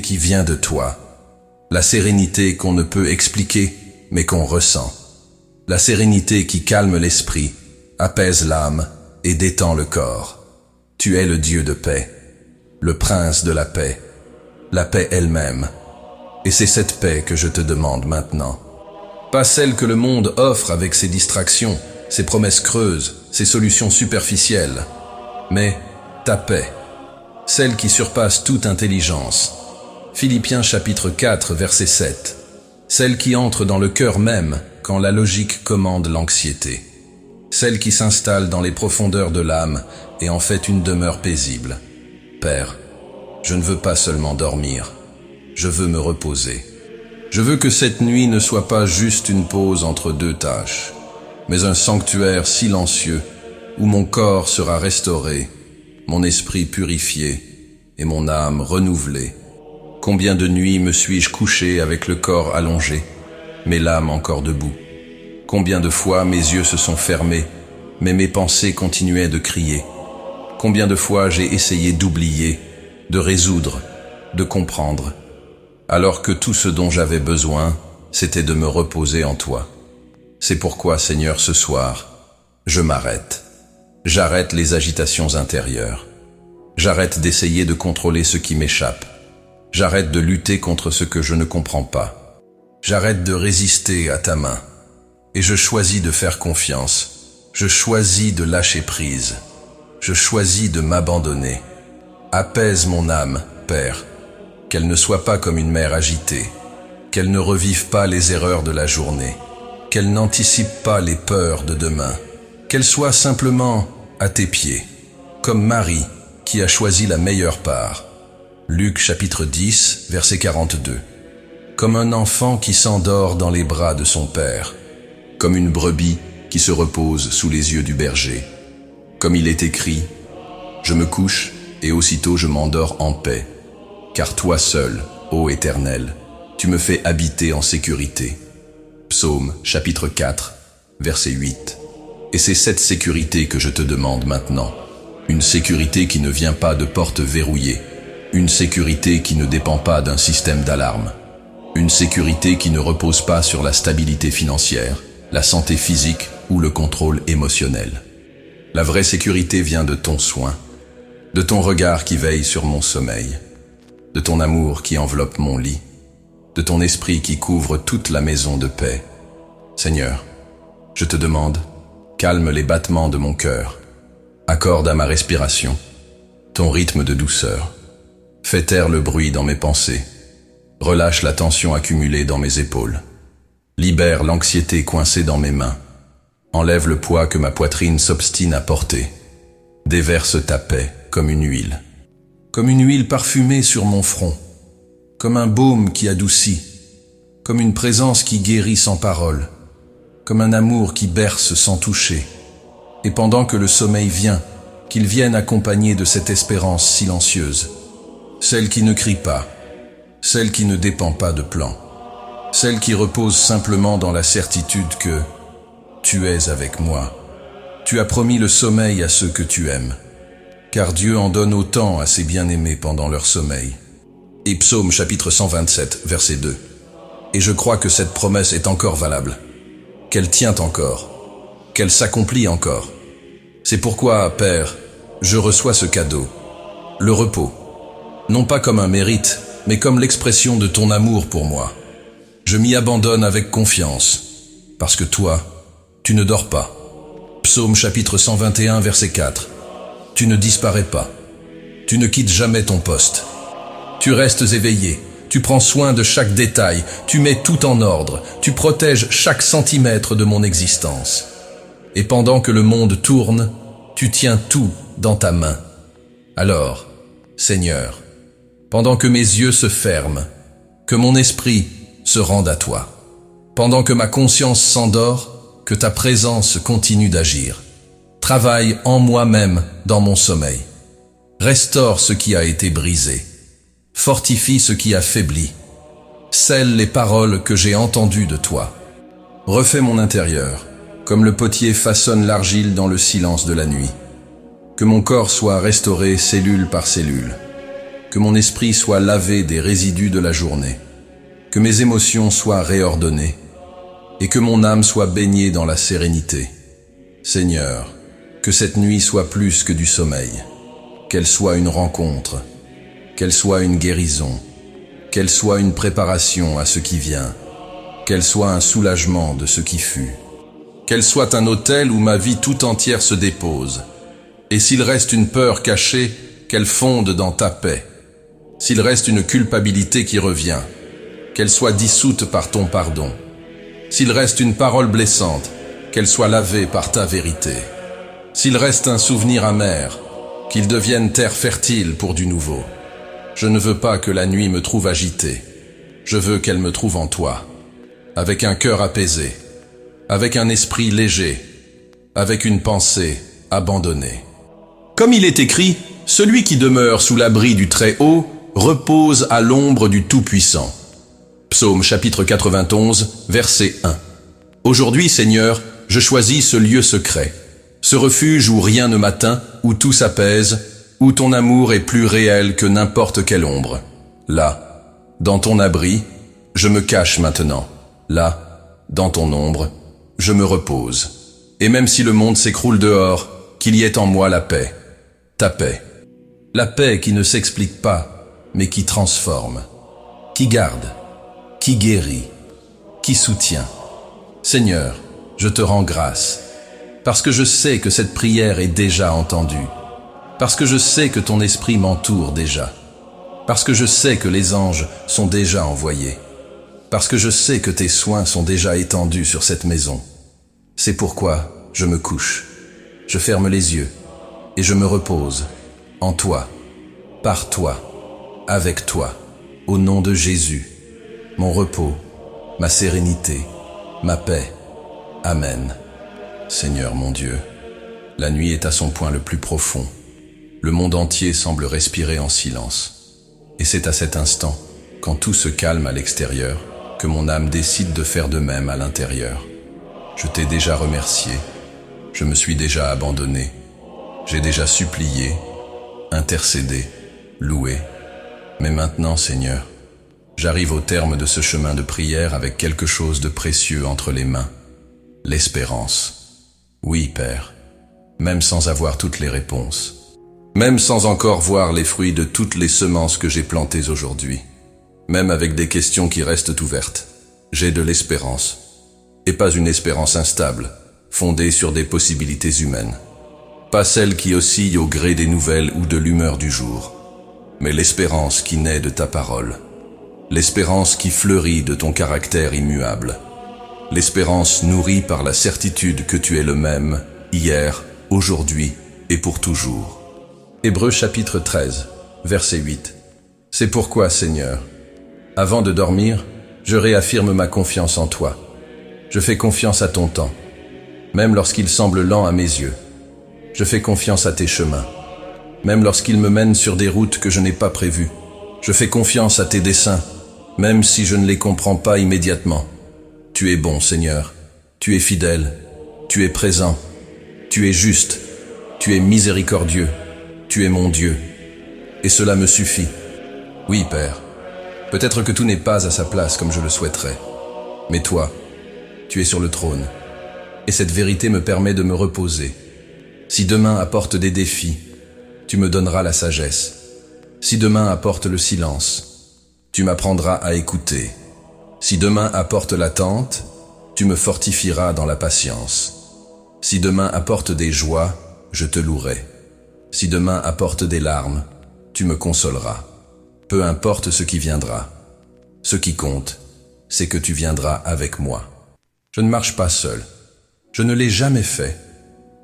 qui vient de toi, la sérénité qu'on ne peut expliquer, mais qu'on ressent, la sérénité qui calme l'esprit, apaise l'âme et détend le corps. Tu es le Dieu de paix, le prince de la paix elle-même. Et c'est cette paix que je te demande maintenant. Pas celle que le monde offre avec ses distractions, ses promesses creuses, ses solutions superficielles, mais ta paix, celle qui surpasse toute intelligence. Philippiens chapitre 4, verset 7. Celle qui entre dans le cœur même quand la logique commande l'anxiété. Celle qui s'installe dans les profondeurs de l'âme et en fait une demeure paisible. Père, je ne veux pas seulement dormir, je veux me reposer. Je veux que cette nuit ne soit pas juste une pause entre deux tâches, mais un sanctuaire silencieux où mon corps sera restauré, mon esprit purifié et mon âme renouvelée. Combien de nuits me suis-je couché avec le corps allongé, mais l'âme encore debout? Combien de fois mes yeux se sont fermés, mais mes pensées continuaient de crier? Combien de fois j'ai essayé d'oublier, de résoudre, de comprendre, alors que tout ce dont j'avais besoin, c'était de me reposer en toi. C'est pourquoi, Seigneur, ce soir, je m'arrête. J'arrête les agitations intérieures. J'arrête d'essayer de contrôler ce qui m'échappe. J'arrête de lutter contre ce que je ne comprends pas. J'arrête de résister à ta main. Et je choisis de faire confiance. Je choisis de lâcher prise. Je choisis de m'abandonner. Apaise mon âme, Père, qu'elle ne soit pas comme une mer agitée, qu'elle ne revive pas les erreurs de la journée, qu'elle n'anticipe pas les peurs de demain, qu'elle soit simplement à tes pieds, comme Marie qui a choisi la meilleure part. Luc chapitre 10, verset 42. Comme un enfant qui s'endort dans les bras de son père, comme une brebis qui se repose sous les yeux du berger. Comme il est écrit, « Je me couche et aussitôt je m'endors en paix, car toi seul, ô Éternel, tu me fais habiter en sécurité. » Psaume chapitre 4, verset 8. Et c'est cette sécurité que je te demande maintenant. Une sécurité qui ne vient pas de portes verrouillées. Une sécurité qui ne dépend pas d'un système d'alarme. Une sécurité qui ne repose pas sur la stabilité financière, la santé physique ou le contrôle émotionnel. La vraie sécurité vient de ton soin, de ton regard qui veille sur mon sommeil, de ton amour qui enveloppe mon lit, de ton esprit qui couvre toute la maison de paix. Seigneur, je te demande, calme les battements de mon cœur, accorde à ma respiration ton rythme de douceur, fais taire le bruit dans mes pensées, relâche la tension accumulée dans mes épaules, libère l'anxiété coincée dans mes mains, enlève le poids que ma poitrine s'obstine à porter, déverse ta paix comme une huile parfumée sur mon front, comme un baume qui adoucit, comme une présence qui guérit sans parole, comme un amour qui berce sans toucher. Et pendant que le sommeil vient, qu'il vienne accompagné de cette espérance silencieuse, celle qui ne crie pas, celle qui ne dépend pas de plan, celle qui repose simplement dans la certitude que tu es avec moi. Tu as promis le sommeil à ceux que tu aimes, car Dieu en donne autant à ses bien-aimés pendant leur sommeil. Et Psaume chapitre 127, verset 2. Et je crois que cette promesse est encore valable, qu'elle tient encore, qu'elle s'accomplit encore. C'est pourquoi, Père, je reçois ce cadeau, le repos, non pas comme un mérite, mais comme l'expression de ton amour pour moi. Je m'y abandonne avec confiance, parce que toi, tu ne dors pas. Psaume chapitre 121, verset 4. Tu ne disparais pas. Tu ne quittes jamais ton poste. Tu restes éveillé. Tu prends soin de chaque détail. Tu mets tout en ordre. Tu protèges chaque centimètre de mon existence. Et pendant que le monde tourne, tu tiens tout dans ta main. Alors, Seigneur, pendant que mes yeux se ferment, que mon esprit se rende à toi, pendant que ma conscience s'endort, que ta présence continue d'agir. Travaille en moi-même dans mon sommeil. Restaure ce qui a été brisé. Fortifie ce qui a faibli. Scelle les paroles que j'ai entendues de toi. Refais mon intérieur, comme le potier façonne l'argile dans le silence de la nuit. Que mon corps soit restauré cellule par cellule. Que mon esprit soit lavé des résidus de la journée. Que mes émotions soient réordonnées. Et que mon âme soit baignée dans la sérénité. Seigneur, que cette nuit soit plus que du sommeil, qu'elle soit une rencontre, qu'elle soit une guérison, qu'elle soit une préparation à ce qui vient, qu'elle soit un soulagement de ce qui fut, qu'elle soit un autel où ma vie tout entière se dépose, et s'il reste une peur cachée, qu'elle fonde dans ta paix, s'il reste une culpabilité qui revient, qu'elle soit dissoute par ton pardon, s'il reste une parole blessante, qu'elle soit lavée par ta vérité. S'il reste un souvenir amer, qu'il devienne terre fertile pour du nouveau. Je ne veux pas que la nuit me trouve agité. Je veux qu'elle me trouve en toi, avec un cœur apaisé, avec un esprit léger, avec une pensée abandonnée. Comme il est écrit, celui qui demeure sous l'abri du Très-Haut repose à l'ombre du Tout-Puissant. Psaume chapitre 91, verset 1. Aujourd'hui, Seigneur, je choisis ce lieu secret, ce refuge où rien ne m'atteint, où tout s'apaise, où ton amour est plus réel que n'importe quelle ombre. Là, dans ton abri, je me cache maintenant. Là, dans ton ombre, je me repose. Et même si le monde s'écroule dehors, qu'il y ait en moi la paix. Ta paix. La paix qui ne s'explique pas, mais qui transforme, qui garde, qui guérit, qui soutient. Seigneur, je te rends grâce, parce que je sais que cette prière est déjà entendue, parce que je sais que ton esprit m'entoure déjà, parce que je sais que les anges sont déjà envoyés, parce que je sais que tes soins sont déjà étendus sur cette maison. C'est pourquoi je me couche, je ferme les yeux, et je me repose, en toi, par toi, avec toi, au nom de Jésus, mon repos, ma sérénité, ma paix. Amen. Seigneur mon Dieu, la nuit est à son point le plus profond. Le monde entier semble respirer en silence. Et c'est à cet instant, quand tout se calme à l'extérieur, que mon âme décide de faire de même à l'intérieur. Je t'ai déjà remercié, je me suis déjà abandonné, j'ai déjà supplié, intercédé, loué. Mais maintenant, Seigneur, j'arrive au terme de ce chemin de prière avec quelque chose de précieux entre les mains. L'espérance. Oui, Père, même sans avoir toutes les réponses, même sans encore voir les fruits de toutes les semences que j'ai plantées aujourd'hui. même avec des questions qui restent ouvertes. J'ai de l'espérance, et pas une espérance instable, fondée sur des possibilités humaines. Pas celle qui oscille au gré des nouvelles ou de l'humeur du jour, mais l'espérance qui naît de ta parole, l'espérance qui fleurit de ton caractère immuable, l'espérance nourrie par la certitude que tu es le même, hier, aujourd'hui et pour toujours. Hébreux chapitre 13, verset 8. C'est pourquoi, Seigneur, avant de dormir, je réaffirme ma confiance en toi. Je fais confiance à ton temps, même lorsqu'il semble lent à mes yeux. Je fais confiance à tes chemins, même lorsqu'ils me mènent sur des routes que je n'ai pas prévues. Je fais confiance à tes desseins, même si je ne les comprends pas immédiatement. Tu es bon, Seigneur. Tu es fidèle. Tu es présent. Tu es juste. Tu es miséricordieux. Tu es mon Dieu. Et cela me suffit. Oui, Père. Peut-être que tout n'est pas à sa place comme je le souhaiterais. Mais toi, tu es sur le trône. Et cette vérité me permet de me reposer. Si demain apporte des défis, tu me donneras la sagesse. Si demain apporte le silence, tu m'apprendras à écouter. Si demain apporte l'attente, tu me fortifieras dans la patience. Si demain apporte des joies, je te louerai. Si demain apporte des larmes, tu me consoleras. Peu importe ce qui viendra. Ce qui compte, c'est que tu viendras avec moi. Je ne marche pas seul. Je ne l'ai jamais fait.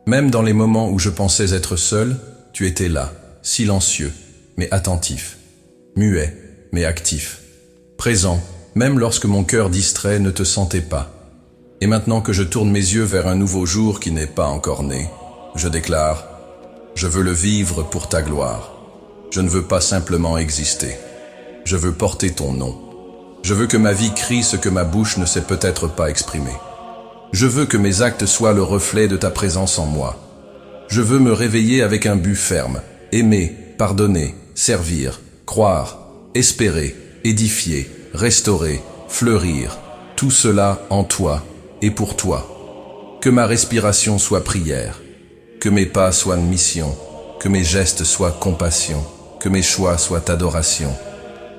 Même dans les moments où je pensais être seul, tu étais là, silencieux, mais attentif. Muet, mais actif. Présent, même lorsque mon cœur distrait ne te sentait pas. Et maintenant que je tourne mes yeux vers un nouveau jour qui n'est pas encore né, je déclare, je veux le vivre pour ta gloire. Je ne veux pas simplement exister. Je veux porter ton nom. Je veux que ma vie crie ce que ma bouche ne sait peut-être pas exprimer. Je veux que mes actes soient le reflet de ta présence en moi. Je veux me réveiller avec un but ferme, aimer, pardonner, servir, croire, espérer, édifier, restaurer, fleurir, tout cela en toi et pour toi. Que ma respiration soit prière, que mes pas soient mission, que mes gestes soient compassion, que mes choix soient adoration,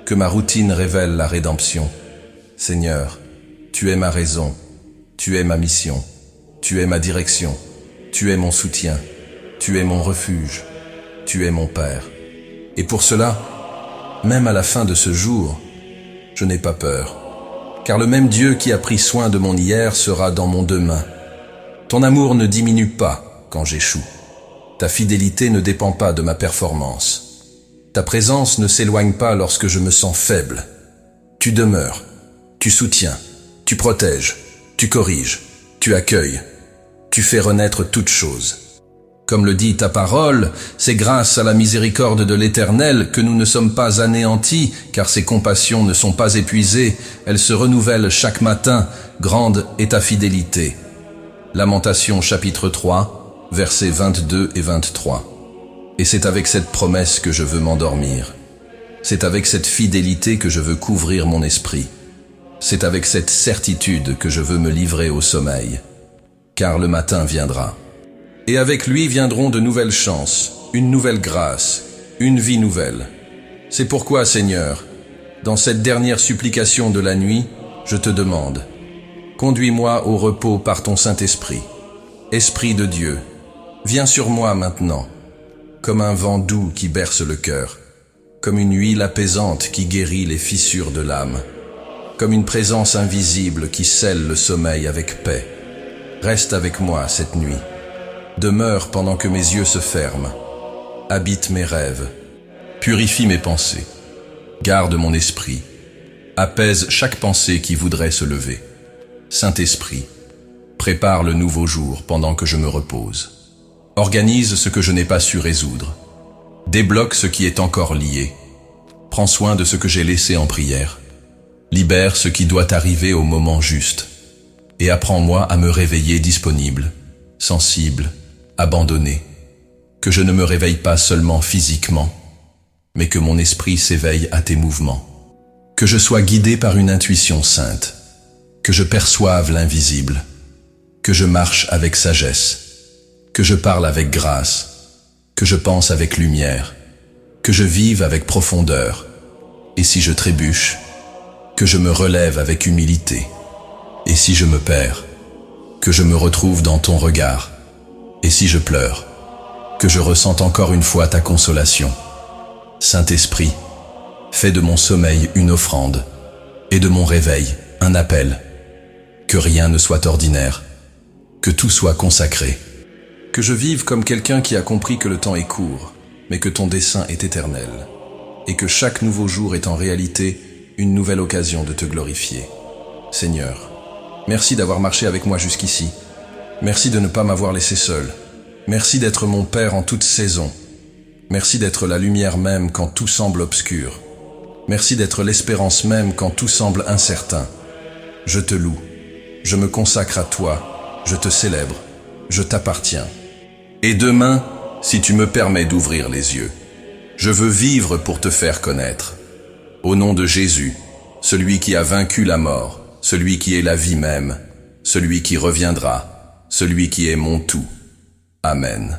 que ma routine révèle la rédemption. Seigneur, tu es ma raison, tu es ma mission, tu es ma direction, tu es mon soutien, tu es mon refuge, tu es mon Père. Et pour cela, même à la fin de ce jour, je n'ai pas peur, car le même Dieu qui a pris soin de mon hier sera dans mon demain. Ton amour ne diminue pas quand j'échoue. Ta fidélité ne dépend pas de ma performance. Ta présence ne s'éloigne pas lorsque je me sens faible. Tu demeures, tu soutiens, tu protèges, tu corriges, tu accueilles, tu fais renaître toutes choses. Comme le dit ta parole, c'est grâce à la miséricorde de l'Éternel que nous ne sommes pas anéantis, car ses compassions ne sont pas épuisées, elles se renouvellent chaque matin, grande est ta fidélité. Lamentation chapitre 3, versets 22 et 23. Et c'est avec cette promesse que je veux m'endormir. C'est avec cette fidélité que je veux couvrir mon esprit. C'est avec cette certitude que je veux me livrer au sommeil. Car le matin viendra. Et avec lui viendront de nouvelles chances, une nouvelle grâce, une vie nouvelle. C'est pourquoi, Seigneur, dans cette dernière supplication de la nuit, je te demande, conduis-moi au repos par ton Saint-Esprit. Esprit de Dieu, viens sur moi maintenant, comme un vent doux qui berce le cœur, comme une huile apaisante qui guérit les fissures de l'âme, comme une présence invisible qui scelle le sommeil avec paix. Reste avec moi cette nuit. Demeure pendant que mes yeux se ferment. Habite mes rêves. Purifie mes pensées. Garde mon esprit. Apaise chaque pensée qui voudrait se lever. Saint-Esprit, prépare le nouveau jour pendant que je me repose. Organise ce que je n'ai pas su résoudre. Débloque ce qui est encore lié. Prends soin de ce que j'ai laissé en prière. Libère ce qui doit arriver au moment juste. Et apprends-moi à me réveiller disponible, sensible, abandonné. Que je ne me réveille pas seulement physiquement, mais que mon esprit s'éveille à tes mouvements. Que je sois guidé par une intuition sainte. Que je perçoive l'invisible. Que je marche avec sagesse. Que je parle avec grâce. Que je pense avec lumière. Que je vive avec profondeur. Et si je trébuche, que je me relève avec humilité. Et si je me perds, que je me retrouve dans ton regard. Et si je pleure, que je ressente encore une fois ta consolation. Saint-Esprit, fais de mon sommeil une offrande, et de mon réveil un appel. Que rien ne soit ordinaire, que tout soit consacré. Que je vive comme quelqu'un qui a compris que le temps est court, mais que ton dessein est éternel, et que chaque nouveau jour est en réalité une nouvelle occasion de te glorifier. Seigneur, merci d'avoir marché avec moi jusqu'ici. Merci de ne pas m'avoir laissé seul. Merci d'être mon Père en toute saison. Merci d'être la lumière même quand tout semble obscur. Merci d'être l'espérance même quand tout semble incertain. Je te loue. Je me consacre à toi. Je te célèbre. Je t'appartiens. Et demain, si tu me permets d'ouvrir les yeux, je veux vivre pour te faire connaître. Au nom de Jésus, celui qui a vaincu la mort, celui qui est la vie même, celui qui reviendra, celui qui est mon tout. Amen.